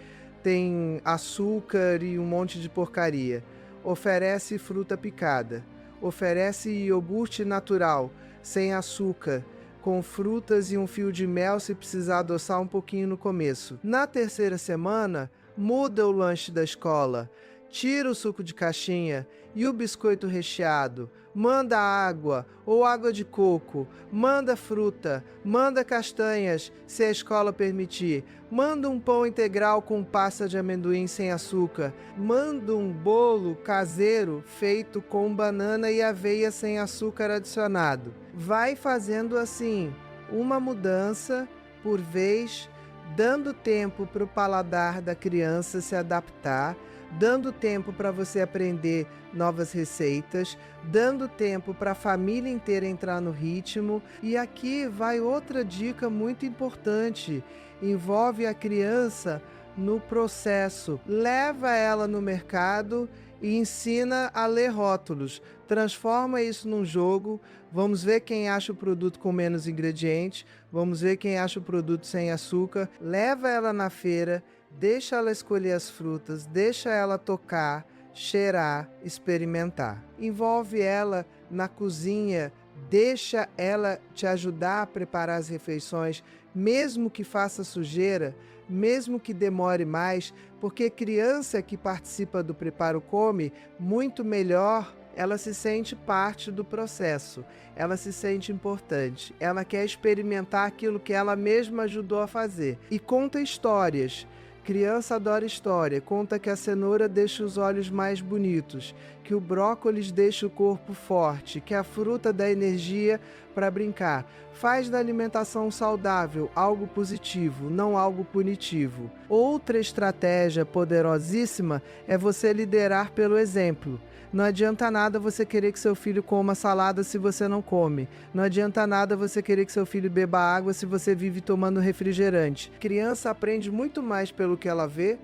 tem açúcar e um monte de porcaria. Oferece fruta picada. Oferece iogurte natural, sem açúcar, com frutas e um fio de mel se precisar adoçar um pouquinho no começo. Na terceira semana, muda o lanche da escola. tira o suco de caixinha e o biscoito recheado, manda água ou água de coco, manda fruta, manda castanhas, se a escola permitir, manda um pão integral com pasta de amendoim sem açúcar, manda um bolo caseiro feito com banana e aveia sem açúcar adicionado. Vai fazendo assim, uma mudança por vez, dando tempo para o paladar da criança se adaptar, dando tempo para você aprender novas receitas, dando tempo para a família inteira entrar no ritmo. E aqui vai outra dica muito importante: envolve a criança no processo, leva ela no mercado e ensina a ler rótulos. Transforma isso num jogo. Vamos ver quem acha o produto com menos ingredientes, vamos ver quem acha o produto sem açúcar. Leva ela na feira, deixa ela escolher as frutas, deixa ela tocar, cheirar, experimentar. Envolve ela na cozinha, deixa ela te ajudar a preparar as refeições, mesmo que faça sujeira, mesmo que demore mais, porque criança que participa do preparo come muito melhor. Ela se sente parte do processo, ela se sente importante, ela quer experimentar aquilo que ela mesma ajudou a fazer. E conta histórias. Criança adora história, conta que a cenoura deixa os olhos mais bonitos, que o brócolis deixa o corpo forte, que a fruta dá energia para brincar. Faz da alimentação saudável algo positivo, não algo punitivo. Outra estratégia poderosíssima é você liderar pelo exemplo. Não adianta nada você querer que seu filho coma salada se você não come. Não adianta nada você querer que seu filho beba água se você vive tomando refrigerante. Criança aprende muito mais pelo que ela vê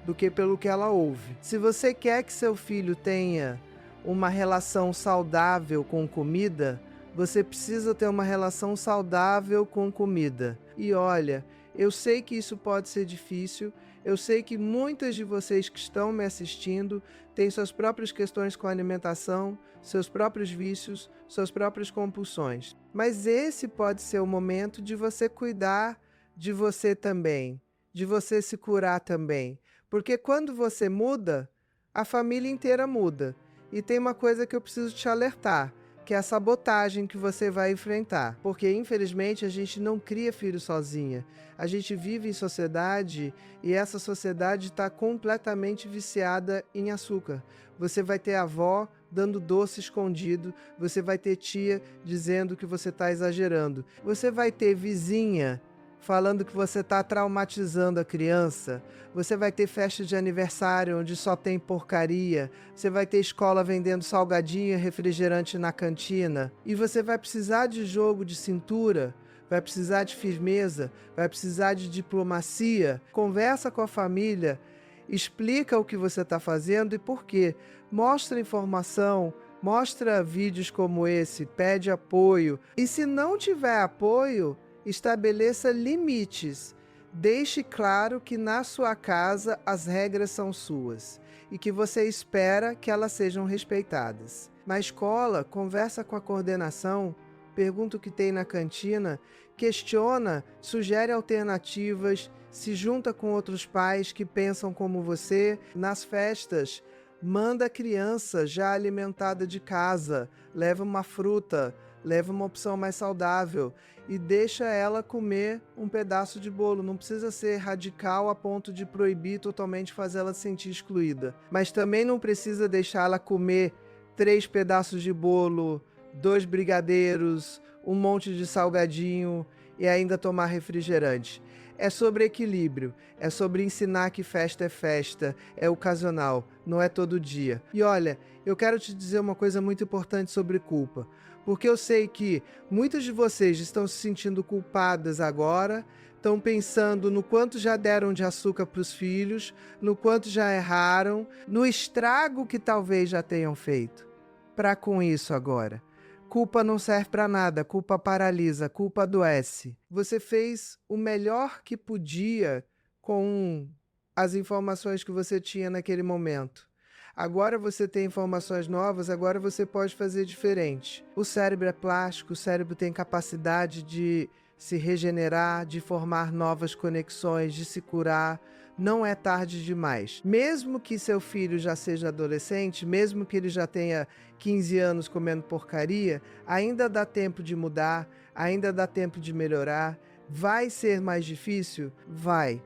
do que pelo que ela ouve. Se você quer que seu filho tenha uma relação saudável com comida, você precisa ter uma relação saudável com comida. E olha, eu sei que isso pode ser difícil, eu sei que muitas de vocês que estão me assistindo têm suas próprias questões com a alimentação, seus próprios vícios, suas próprias compulsões. Mas esse pode ser o momento de você cuidar de você também, de você se curar também. Porque quando você muda, a família inteira muda. E tem uma coisa que eu preciso te alertar, que é a sabotagem que você vai enfrentar. Porque, infelizmente, a gente não cria filho sozinha. A gente vive em sociedade e essa sociedade está completamente viciada em açúcar. Você vai ter avó dando doce escondido, você vai ter tia dizendo que você está exagerando, você vai ter vizinha falando que você está traumatizando a criança, você vai ter festa de aniversário onde só tem porcaria, você vai ter escola vendendo salgadinho e refrigerante na cantina, e você vai precisar de jogo de cintura, vai precisar de firmeza, vai precisar de diplomacia. Conversa com a família, explica o que você está fazendo e por quê. Mostra informação, mostra vídeos como esse, pede apoio. E se não tiver apoio, estabeleça limites. Deixe claro que na sua casa as regras são suas e que você espera que elas sejam respeitadas. Na escola, conversa com a coordenação, pergunta o que tem na cantina, questiona, sugere alternativas, se junta com outros pais que pensam como você. Nas festas, manda a criança já alimentada de casa, leva uma fruta, leva uma opção mais saudável e deixa ela comer um pedaço de bolo. Não precisa ser radical a ponto de proibir totalmente, fazer ela se sentir excluída. Mas também não precisa deixar ela comer 3 pedaços de bolo, 2 brigadeiros, um monte de salgadinho e ainda tomar refrigerante. É sobre equilíbrio, é sobre ensinar que festa é festa, é ocasional, não é todo dia. E olha, eu quero te dizer uma coisa muito importante sobre culpa, porque eu sei que muitas de vocês estão se sentindo culpadas agora, estão pensando no quanto já deram de açúcar para os filhos, no quanto já erraram, no estrago que talvez já tenham feito. Para com isso agora. Culpa não serve para nada, culpa paralisa, culpa adoece. Você fez o melhor que podia com as informações que você tinha naquele momento. Agora você tem informações novas, agora você pode fazer diferente. O cérebro é plástico, o cérebro tem capacidade de se regenerar, de formar novas conexões, de se curar. Não é tarde demais. Mesmo que seu filho já seja adolescente, mesmo que ele já tenha 15 anos comendo porcaria, ainda dá tempo de mudar, ainda dá tempo de melhorar. Vai ser mais difícil? Vai.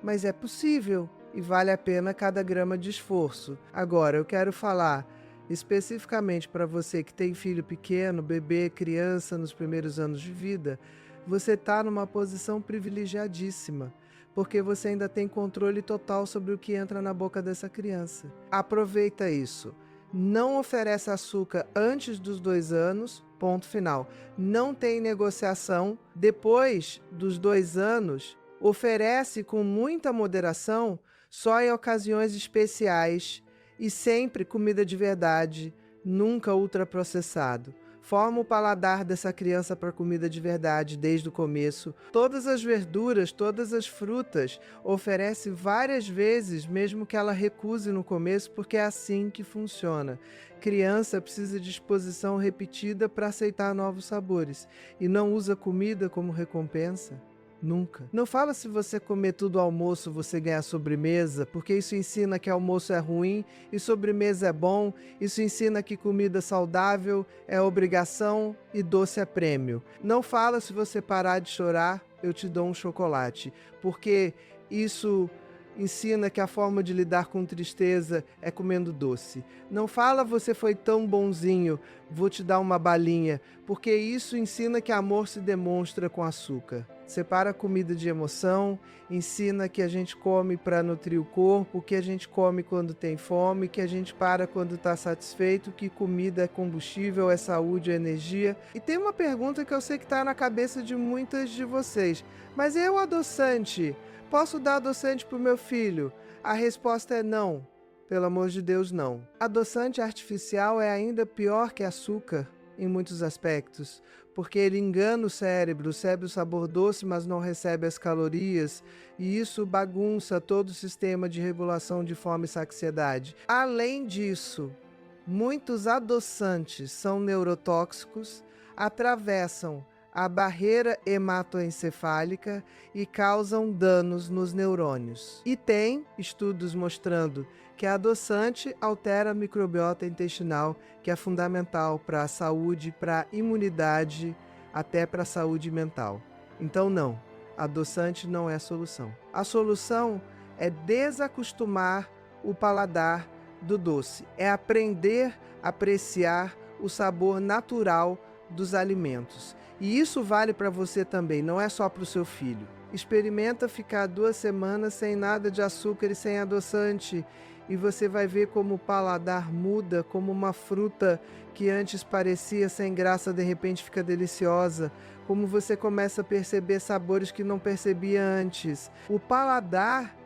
Mas é possível e vale a pena cada grama de esforço. Agora, eu quero falar especificamente para você que tem filho pequeno, bebê, criança nos primeiros anos de vida. Você está numa posição privilegiadíssima, porque você ainda tem controle total sobre o que entra na boca dessa criança. Aproveita isso. Não oferece açúcar antes dos 2 anos, ponto final. Não tem negociação. Depois dos 2 anos, oferece com muita moderação, só em ocasiões especiais e sempre comida de verdade, nunca ultraprocessado. Forma o paladar dessa criança para comida de verdade desde o começo. Todas as verduras, todas as frutas, oferece várias vezes, mesmo que ela recuse no começo, porque é assim que funciona. Criança precisa de exposição repetida para aceitar novos sabores e não usa comida como recompensa. Nunca. Não fala se você comer tudo ao almoço, você ganha sobremesa, porque isso ensina que almoço é ruim e sobremesa é bom. Isso ensina que comida saudável é obrigação e doce é prêmio. Não fala se você parar de chorar, eu te dou um chocolate, porque isso ensina que a forma de lidar com tristeza é comendo doce. Não fala você foi tão bonzinho, vou te dar uma balinha, porque isso ensina que amor se demonstra com açúcar. Separa a comida de emoção, ensina que a gente come para nutrir o corpo, que a gente come quando tem fome, que a gente para quando está satisfeito, que comida é combustível, é saúde, é energia. E tem uma pergunta que eu sei que está na cabeça de muitas de vocês, mas eu, adoçante, posso dar adoçante para o meu filho? A resposta é não. Pelo amor de Deus, não. Adoçante artificial é ainda pior que açúcar em muitos aspectos, porque ele engana o cérebro sabor doce, mas não recebe as calorias, e isso bagunça todo o sistema de regulação de fome e saciedade. Além disso, muitos adoçantes são neurotóxicos, atravessam a barreira hematoencefálica e causam danos nos neurônios. E tem estudos mostrando que a adoçante altera a microbiota intestinal, que é fundamental para a saúde, para a imunidade, até para a saúde mental. Então não, adoçante não é a solução. A solução é desacostumar o paladar do doce, é aprender a apreciar o sabor natural dos alimentos. E isso vale para você também, não é só para o seu filho. Experimenta ficar 2 semanas sem nada de açúcar e sem adoçante, e você vai ver como o paladar muda, como uma fruta que antes parecia sem graça, de repente fica deliciosa, como você começa a perceber sabores que não percebia antes. O paladar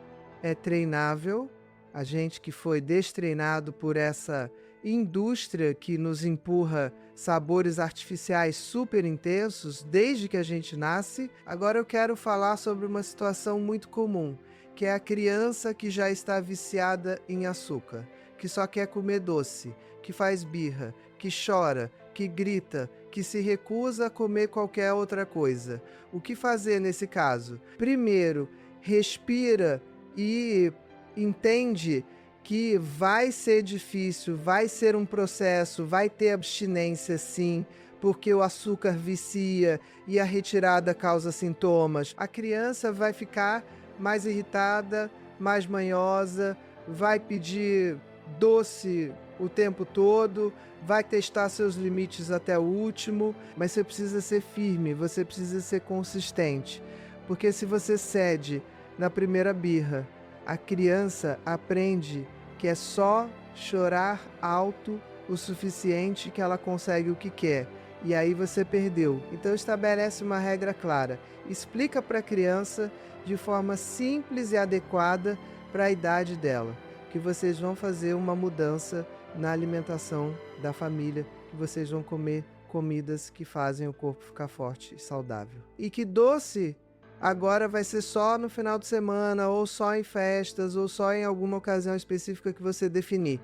é treinável, a gente que foi destreinado por essa indústria que nos empurra sabores artificiais super intensos desde que a gente nasce. Agora eu quero falar sobre uma situação muito comum, que é a criança que já está viciada em açúcar, que só quer comer doce, que faz birra, que chora, que grita, que se recusa a comer qualquer outra coisa. O que fazer nesse caso? Primeiro, respira e entende que vai ser difícil, vai ser um processo, vai ter abstinência sim, porque o açúcar vicia e a retirada causa sintomas. A criança vai ficar mais irritada, mais manhosa, vai pedir doce o tempo todo, vai testar seus limites até o último, mas você precisa ser firme, você precisa ser consistente, porque se você cede na primeira birra, a criança aprende que é só chorar alto o suficiente que ela consegue o que quer. E aí você perdeu. Então estabelece uma regra clara. Explica para a criança de forma simples e adequada para a idade dela, que vocês vão fazer uma mudança na alimentação da família, que vocês vão comer comidas que fazem o corpo ficar forte e saudável. E que doce agora vai ser só no final de semana, ou só em festas, ou só em alguma ocasião específica que você definir.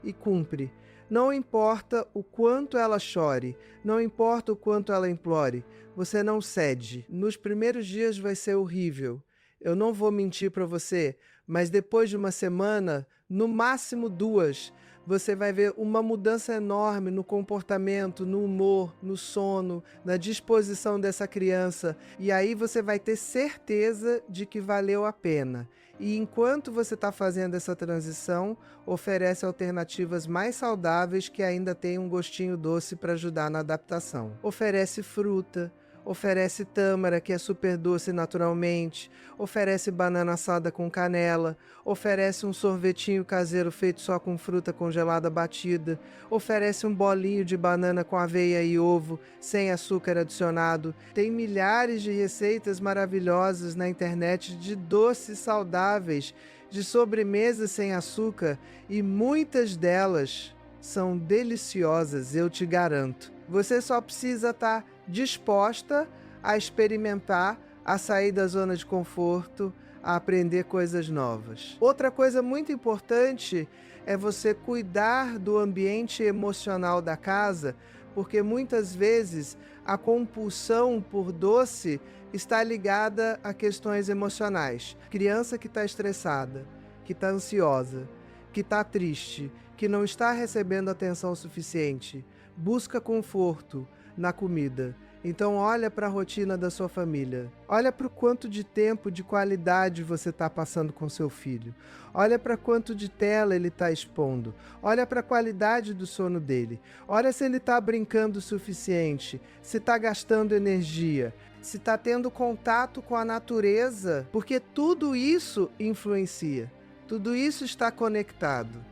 E cumpre. Não importa o quanto ela chore, não importa o quanto ela implore, você não cede. Nos primeiros dias vai ser horrível. Eu não vou mentir para você, mas depois de uma semana, no máximo 2, você vai ver uma mudança enorme no comportamento, no humor, no sono, na disposição dessa criança. E aí você vai ter certeza de que valeu a pena. E enquanto você está fazendo essa transição, oferece alternativas mais saudáveis que ainda têm um gostinho doce para ajudar na adaptação. Oferece fruta, oferece tâmara, que é super doce naturalmente, oferece banana assada com canela, oferece um sorvetinho caseiro feito só com fruta congelada batida, oferece um bolinho de banana com aveia e ovo, sem açúcar adicionado. Tem milhares de receitas maravilhosas na internet de doces saudáveis, de sobremesas sem açúcar, e muitas delas são deliciosas, eu te garanto. Você só precisa estar disposta a experimentar, a sair da zona de conforto, a aprender coisas novas. Outra coisa muito importante é você cuidar do ambiente emocional da casa, porque muitas vezes a compulsão por doce está ligada a questões emocionais. Criança que está estressada, que está ansiosa, que está triste, que não está recebendo atenção suficiente, busca conforto na comida. Então olha para a rotina da sua família. Olha para o quanto de tempo de qualidade você está passando com seu filho. Olha para quanto de tela ele está expondo. Olha para a qualidade do sono dele. Olha se ele está brincando o suficiente, se está gastando energia, se está tendo contato com a natureza, porque tudo isso influencia. Tudo isso está conectado.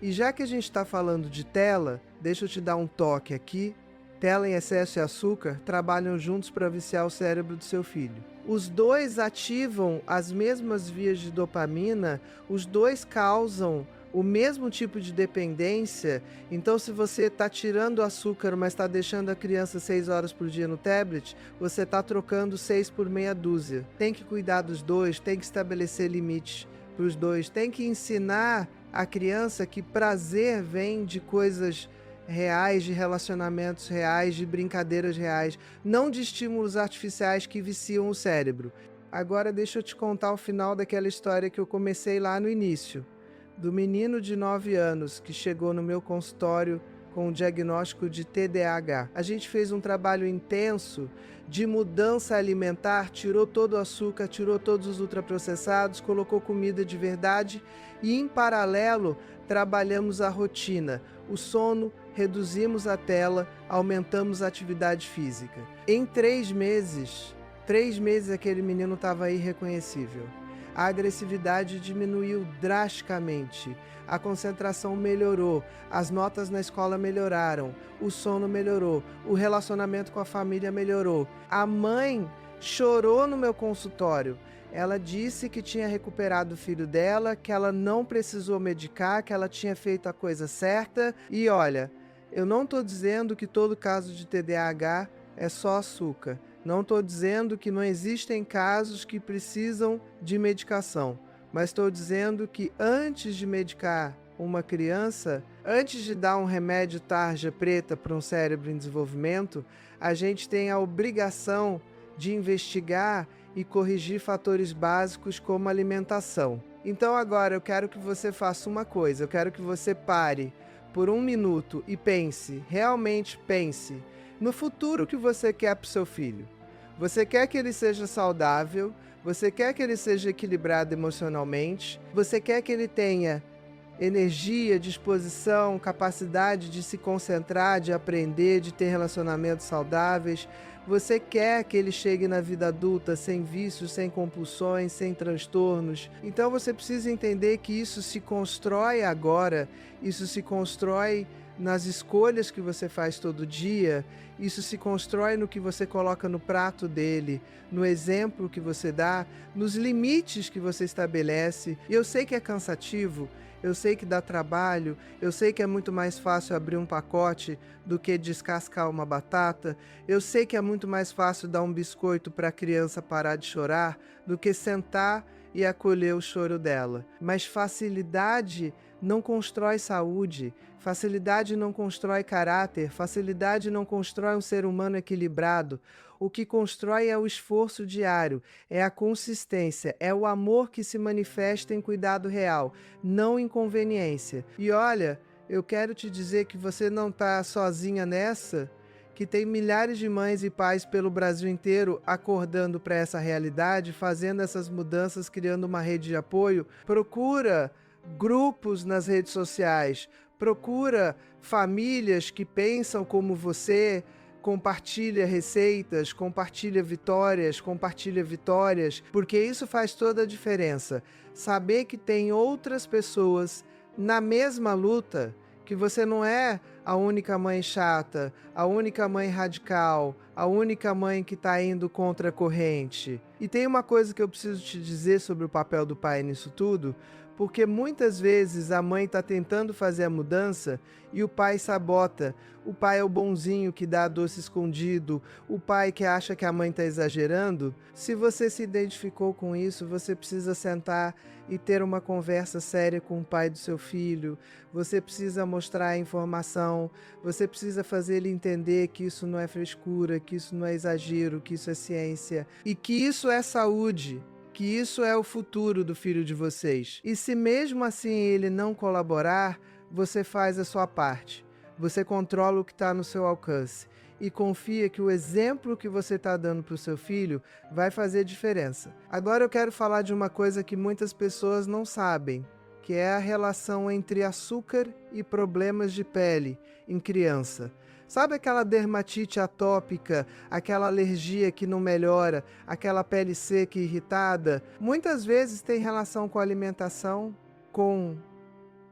E já que a gente está falando de tela, deixa eu te dar um toque aqui. Tela em excesso e açúcar trabalham juntos para viciar o cérebro do seu filho. Os dois ativam as mesmas vias de dopamina, os dois causam o mesmo tipo de dependência. Então, se você está tirando o açúcar, mas está deixando a criança 6 horas por dia no tablet, você está trocando 6 por meia dúzia. Tem que cuidar dos dois, tem que estabelecer limites para os dois, tem que ensinar a criança que prazer vem de coisas reais, de relacionamentos reais, de brincadeiras reais, não de estímulos artificiais que viciam o cérebro. Agora deixa eu te contar o final daquela história que eu comecei lá no início, do menino de 9 anos que chegou no meu consultório com o diagnóstico de TDAH. A gente fez um trabalho intenso de mudança alimentar, tirou todo o açúcar, tirou todos os ultraprocessados, colocou comida de verdade e, em paralelo, trabalhamos a rotina, o sono, reduzimos a tela, aumentamos a atividade física. Em 3 meses aquele menino estava irreconhecível. A agressividade diminuiu drasticamente, a concentração melhorou, as notas na escola melhoraram, o sono melhorou, o relacionamento com a família melhorou. A mãe chorou no meu consultório. Ela disse que tinha recuperado o filho dela, que ela não precisou medicar, que ela tinha feito a coisa certa. E olha, eu não estou dizendo que todo caso de TDAH é só açúcar. Não estou dizendo que não existem casos que precisam de medicação, mas estou dizendo que antes de medicar uma criança, antes de dar um remédio tarja preta para um cérebro em desenvolvimento, a gente tem a obrigação de investigar e corrigir fatores básicos como alimentação. Então agora eu quero que você faça uma coisa, eu quero que você pare por 1 minuto e pense, realmente pense, no futuro que você quer para o seu filho. Você quer que ele seja saudável, você quer que ele seja equilibrado emocionalmente, você quer que ele tenha energia, disposição, capacidade de se concentrar, de aprender, de ter relacionamentos saudáveis. Você quer que ele chegue na vida adulta sem vícios, sem compulsões, sem transtornos. Então você precisa entender que isso se constrói agora, isso se constrói nas escolhas que você faz todo dia, isso se constrói no que você coloca no prato dele, no exemplo que você dá, nos limites que você estabelece. E eu sei que é cansativo, eu sei que dá trabalho, eu sei que é muito mais fácil abrir um pacote do que descascar uma batata, eu sei que é muito mais fácil dar um biscoito para a criança parar de chorar do que sentar e acolher o choro dela. Mas facilidade não constrói saúde, facilidade não constrói caráter, facilidade não constrói um ser humano equilibrado. O que constrói é o esforço diário, é a consistência, é o amor que se manifesta em cuidado real, não em conveniência. E olha, eu quero te dizer que você não está sozinha nessa, que tem milhares de mães e pais pelo Brasil inteiro acordando para essa realidade, fazendo essas mudanças, criando uma rede de apoio. Procura grupos nas redes sociais, procura famílias que pensam como você, compartilha receitas, compartilha vitórias, porque isso faz toda a diferença. Saber que tem outras pessoas na mesma luta, que você não é a única mãe chata, a única mãe radical, a única mãe que está indo contra a corrente. E tem uma coisa que eu preciso te dizer sobre o papel do pai nisso tudo, porque muitas vezes a mãe está tentando fazer a mudança e o pai sabota. O pai é o bonzinho que dá doce escondido, o pai que acha que a mãe está exagerando. Se você se identificou com isso, você precisa sentar e ter uma conversa séria com o pai do seu filho. Você precisa mostrar a informação, você precisa fazer ele entender que isso não é frescura, que isso não é exagero, que isso é ciência e que isso é saúde, que isso é o futuro do filho de vocês. E se mesmo assim ele não colaborar, você faz a sua parte. Você controla o que está no seu alcance e confia que o exemplo que você está dando para o seu filho vai fazer diferença. Agora eu quero falar de uma coisa que muitas pessoas não sabem, que é a relação entre açúcar e problemas de pele em criança. Sabe aquela dermatite atópica, aquela alergia que não melhora, aquela pele seca e irritada? Muitas vezes tem relação com a alimentação, com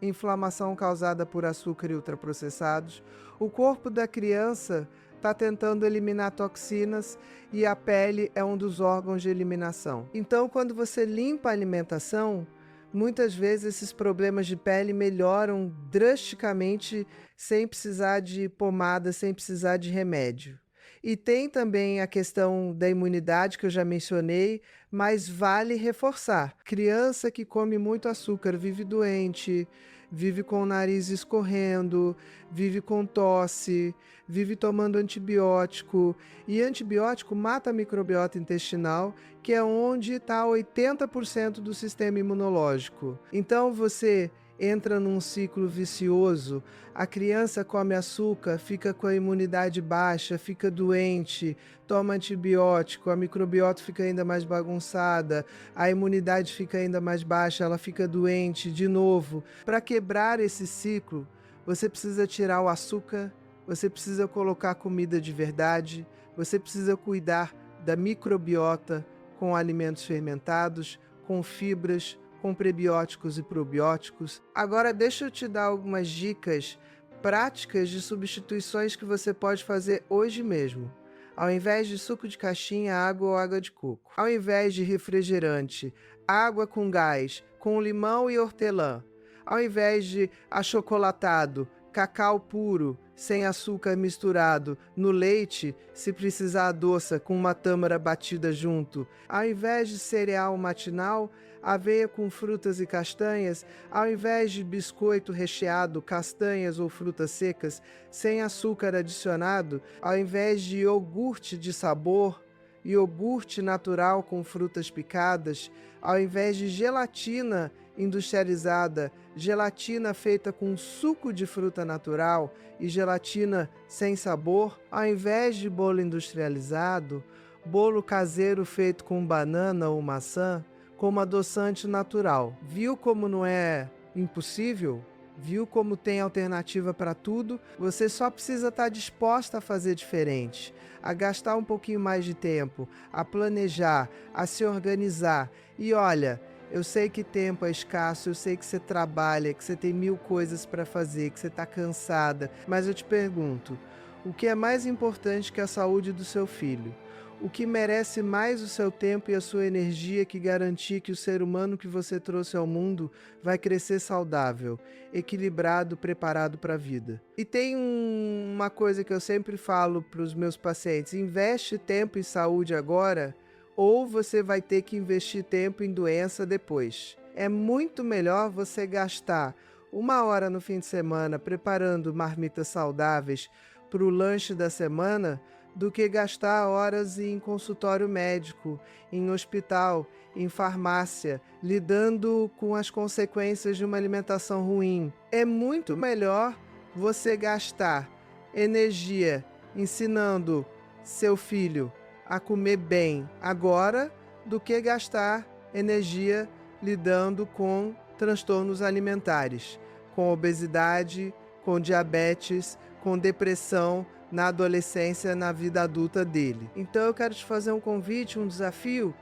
inflamação causada por açúcar e ultraprocessados. O corpo da criança está tentando eliminar toxinas e a pele é um dos órgãos de eliminação. Então, quando você limpa a alimentação, muitas vezes esses problemas de pele melhoram drasticamente sem precisar de pomada, sem precisar de remédio. E tem também a questão da imunidade que eu já mencionei, mas vale reforçar. Criança que come muito açúcar vive doente, vive com o nariz escorrendo, vive com tosse, vive tomando antibiótico. E antibiótico mata a microbiota intestinal, que é onde está 80% do sistema imunológico. Então você entra num ciclo vicioso, a criança come açúcar, fica com a imunidade baixa, fica doente, toma antibiótico, a microbiota fica ainda mais bagunçada, a imunidade fica ainda mais baixa, ela fica doente de novo. Para quebrar esse ciclo, você precisa tirar o açúcar, você precisa colocar comida de verdade, você precisa cuidar da microbiota com alimentos fermentados, com fibras, com prebióticos e probióticos. Agora deixa eu te dar algumas dicas práticas de substituições que você pode fazer hoje mesmo. Ao invés de suco de caixinha, água ou água de coco. Ao invés de refrigerante, água com gás, com limão e hortelã. Ao invés de achocolatado, cacau puro, sem açúcar misturado, no leite, se precisar adoça, com uma tâmara batida junto. Ao invés de cereal matinal, aveia com frutas e castanhas. Ao invés de biscoito recheado, castanhas ou frutas secas, sem açúcar adicionado. Ao invés de iogurte de sabor, iogurte natural com frutas picadas. Ao invés de gelatina industrializada, gelatina feita com suco de fruta natural e gelatina sem sabor. Ao invés de bolo industrializado, bolo caseiro feito com banana ou maçã, como adoçante natural. Viu como não é impossível? Viu como tem alternativa para tudo? Você só precisa estar disposta a fazer diferente, a gastar um pouquinho mais de tempo, a planejar, a se organizar. E olha, eu sei que tempo é escasso, eu sei que você trabalha, que você tem 1000 coisas para fazer, que você está cansada, mas eu te pergunto, o que é mais importante que a saúde do seu filho? O que merece mais o seu tempo e a sua energia que garantir que o ser humano que você trouxe ao mundo vai crescer saudável, equilibrado, preparado para a vida? E tem uma coisa que eu sempre falo para os meus pacientes: investe tempo e saúde agora, ou você vai ter que investir tempo em doença depois. É muito melhor você gastar 1 hora no fim de semana preparando marmitas saudáveis para o lanche da semana do que gastar horas em consultório médico, em hospital, em farmácia, lidando com as consequências de uma alimentação ruim. É muito melhor você gastar energia ensinando seu filho a comer bem agora do que gastar energia lidando com transtornos alimentares, com obesidade, com diabetes, com depressão na adolescência, na vida adulta dele. Então eu quero te fazer um convite, um desafio.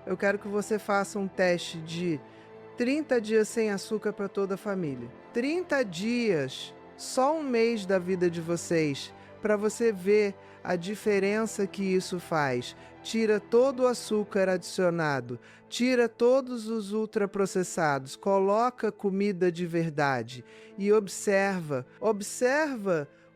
Eu quero que você faça um teste de 30 dias sem açúcar para toda a família. 30 dias, só um mês da vida de vocês, para você ver a diferença que isso faz. Tira todo o açúcar adicionado, tira todos os ultraprocessados, coloca comida de verdade e observa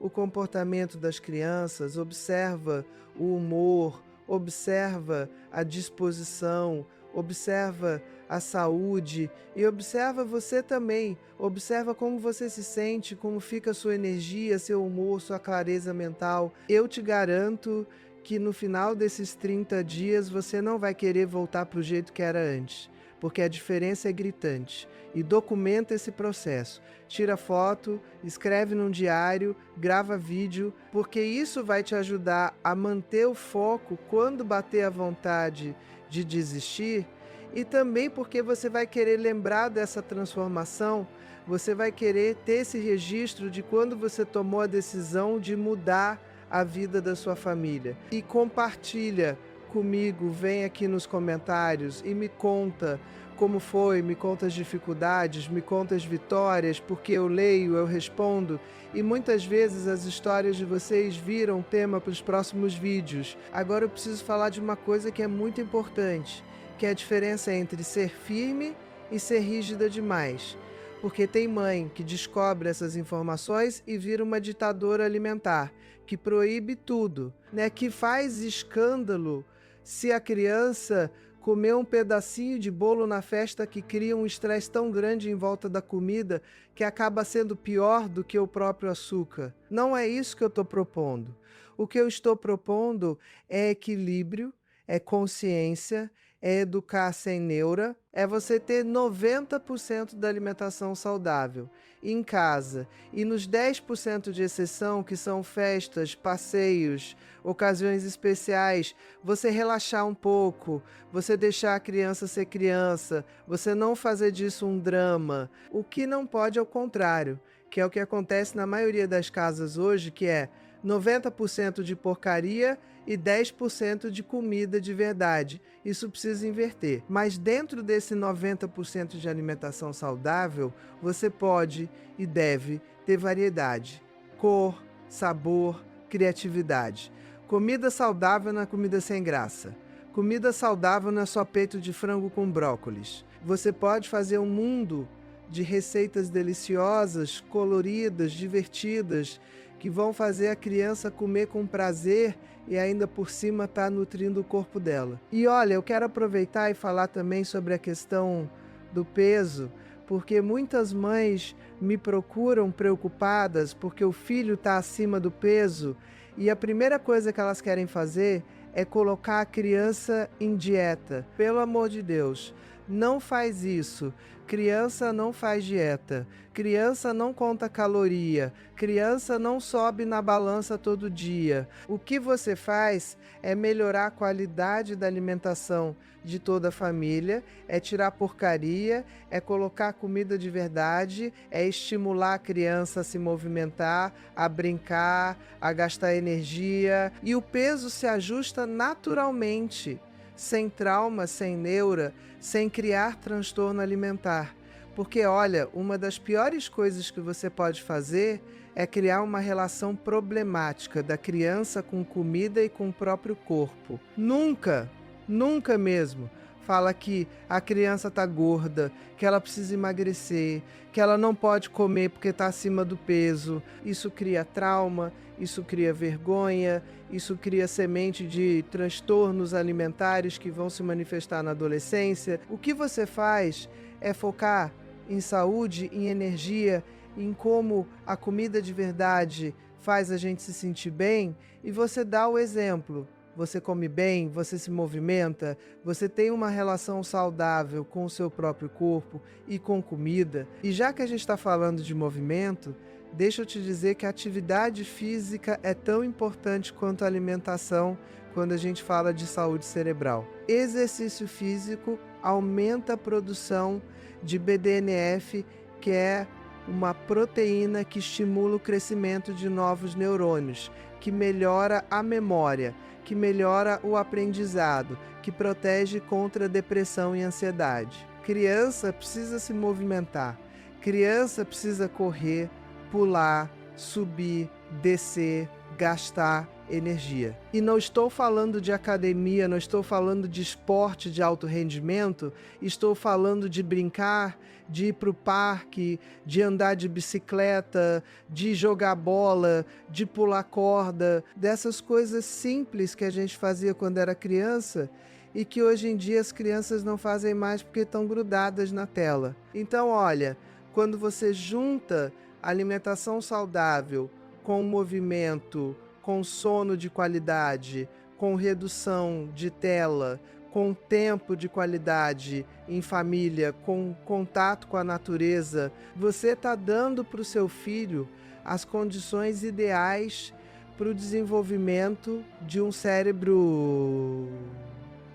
o comportamento das crianças, observa o humor, observa a disposição, observa a saúde e observa você também. Observa como você se sente, como fica a sua energia, seu humor, sua clareza mental. Eu te garanto que no final desses 30 dias você não vai querer voltar para o jeito que era antes, porque a diferença é gritante. E documenta esse processo. Tira foto, escreve num diário, grava vídeo, porque isso vai te ajudar a manter o foco quando bater a vontade de desistir. E também porque você vai querer lembrar dessa transformação, você vai querer ter esse registro de quando você tomou a decisão de mudar a vida da sua família. E compartilha comigo, vem aqui nos comentários e me conta como foi, me conta as dificuldades, me conta as vitórias, porque eu leio, eu respondo. E muitas vezes as histórias de vocês viram tema para os próximos vídeos. Agora eu preciso falar de uma coisa que é muito importante, que é a diferença entre ser firme e ser rígida demais. Porque tem mãe que descobre essas informações e vira uma ditadora alimentar, que proíbe tudo, né? Que faz escândalo se a criança comer um pedacinho de bolo na festa, que cria um estresse tão grande em volta da comida que acaba sendo pior do que o próprio açúcar. Não é isso que eu estou propondo. O que eu estou propondo é equilíbrio, é consciência, é educar sem neura, é você ter 90% da alimentação saudável em casa e nos 10% de exceção, que são festas, passeios, ocasiões especiais, você relaxar um pouco, você deixar a criança ser criança, você não fazer disso um drama. O que não pode é o contrário, que é o que acontece na maioria das casas hoje, que é 90% de porcaria e 10% de comida de verdade. Isso precisa inverter. Mas dentro desse 90% de alimentação saudável, você pode e deve ter variedade, cor, sabor, criatividade. Comida saudável não é comida sem graça. Comida saudável não é só peito de frango com brócolis. Você pode fazer um mundo de receitas deliciosas, coloridas, divertidas, que vão fazer a criança comer com prazer e ainda por cima tá nutrindo o corpo dela. E olha, eu quero aproveitar e falar também sobre a questão do peso, porque muitas mães me procuram preocupadas porque o filho está acima do peso e a primeira coisa que elas querem fazer é colocar a criança em dieta. Pelo amor de Deus, não faz isso. Criança não faz dieta, criança não conta caloria, criança não sobe na balança todo dia. O que você faz é melhorar a qualidade da alimentação de toda a família, é tirar porcaria, é colocar comida de verdade, é estimular a criança a se movimentar, a brincar, a gastar energia, e o peso se ajusta naturalmente, sem trauma, sem neura, sem criar transtorno alimentar. Porque, olha, uma das piores coisas que você pode fazer é criar uma relação problemática da criança com comida e com o próprio corpo. Nunca, nunca mesmo fala que a criança está gorda, que ela precisa emagrecer, que ela não pode comer porque está acima do peso. Isso cria trauma, isso cria vergonha, isso cria semente de transtornos alimentares que vão se manifestar na adolescência. O que você faz é focar em saúde, em energia, em como a comida de verdade faz a gente se sentir bem, e você dá o exemplo. Você come bem, você se movimenta, você tem uma relação saudável com o seu próprio corpo e com comida. E já que a gente está falando de movimento, deixa eu te dizer que a atividade física é tão importante quanto a alimentação quando a gente fala de saúde cerebral. Exercício físico aumenta a produção de BDNF, que é uma proteína que estimula o crescimento de novos neurônios, que melhora a memória, que melhora o aprendizado, que protege contra depressão e ansiedade. Criança precisa se movimentar, criança precisa correr, pular, subir, descer, gastar energia. E não estou falando de academia, não estou falando de esporte de alto rendimento, estou falando de brincar, de ir para o parque, de andar de bicicleta, de jogar bola, de pular corda, dessas coisas simples que a gente fazia quando era criança e que hoje em dia as crianças não fazem mais porque estão grudadas na tela. Então, olha, quando você junta alimentação saudável com movimento, com sono de qualidade, com redução de tela, com tempo de qualidade em família, com contato com a natureza, você está dando para o seu filho as condições ideais para o desenvolvimento de um cérebro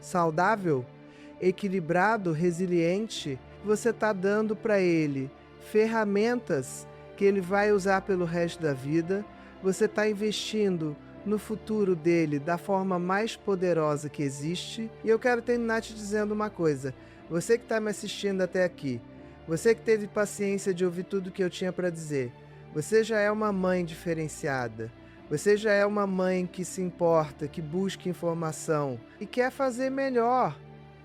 saudável, equilibrado, resiliente. Você está dando para ele ferramentas que ele vai usar pelo resto da vida. Você está investindo no futuro dele da forma mais poderosa que existe. E eu quero terminar te dizendo uma coisa. Você que está me assistindo até aqui, você que teve paciência de ouvir tudo que eu tinha para dizer, você já é uma mãe diferenciada. Você já é uma mãe que se importa, que busca informação e quer fazer melhor.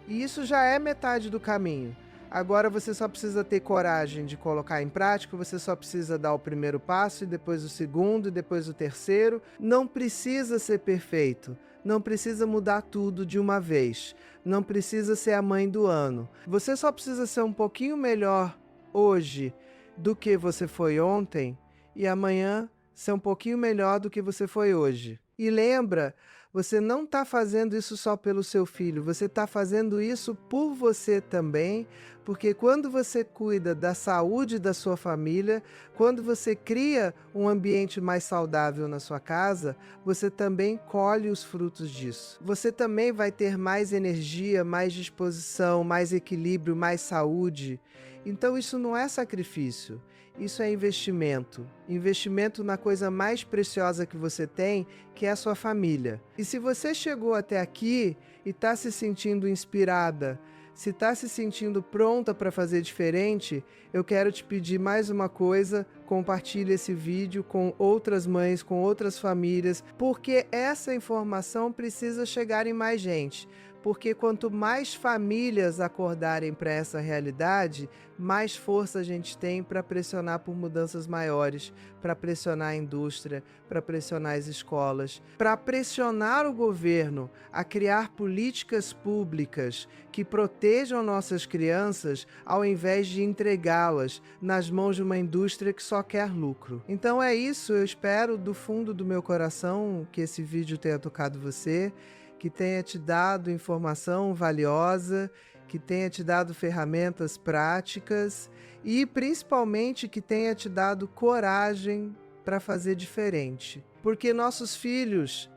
E isso já é metade do caminho. Agora você só precisa ter coragem de colocar em prática, você só precisa dar o primeiro passo, e depois o segundo, e depois o terceiro. Não precisa ser perfeito, não precisa mudar tudo de uma vez, não precisa ser a mãe do ano. Você só precisa ser um pouquinho melhor hoje do que você foi ontem, e amanhã ser um pouquinho melhor do que você foi hoje. E lembra, você não está fazendo isso só pelo seu filho, você está fazendo isso por você também, porque quando você cuida da saúde da sua família, quando você cria um ambiente mais saudável na sua casa, você também colhe os frutos disso. Você também vai ter mais energia, mais disposição, mais equilíbrio, mais saúde. Então isso não é sacrifício. Isso é investimento. Investimento na coisa mais preciosa que você tem, que é a sua família. E se você chegou até aqui e está se sentindo inspirada, se está se sentindo pronta para fazer diferente, eu quero te pedir mais uma coisa: compartilhe esse vídeo com outras mães, com outras famílias, porque essa informação precisa chegar em mais gente. Porque quanto mais famílias acordarem para essa realidade, mais força a gente tem para pressionar por mudanças maiores, para pressionar a indústria, para pressionar as escolas, para pressionar o governo a criar políticas públicas que protejam nossas crianças, ao invés de entregá-las nas mãos de uma indústria que só quer lucro. Então é isso, eu espero do fundo do meu coração que esse vídeo tenha tocado você, que tenha te dado informação valiosa, que tenha te dado ferramentas práticas e, principalmente, que tenha te dado coragem para fazer diferente. Porque nossos filhos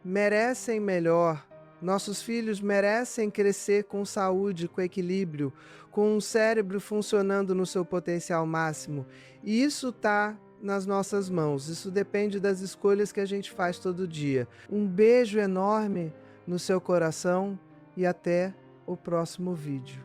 merecem melhor, nossos filhos merecem crescer com saúde, com equilíbrio, com um cérebro funcionando no seu potencial máximo. E isso está nas nossas mãos, isso depende das escolhas que a gente faz todo dia. Um beijo enorme no seu coração e até o próximo vídeo.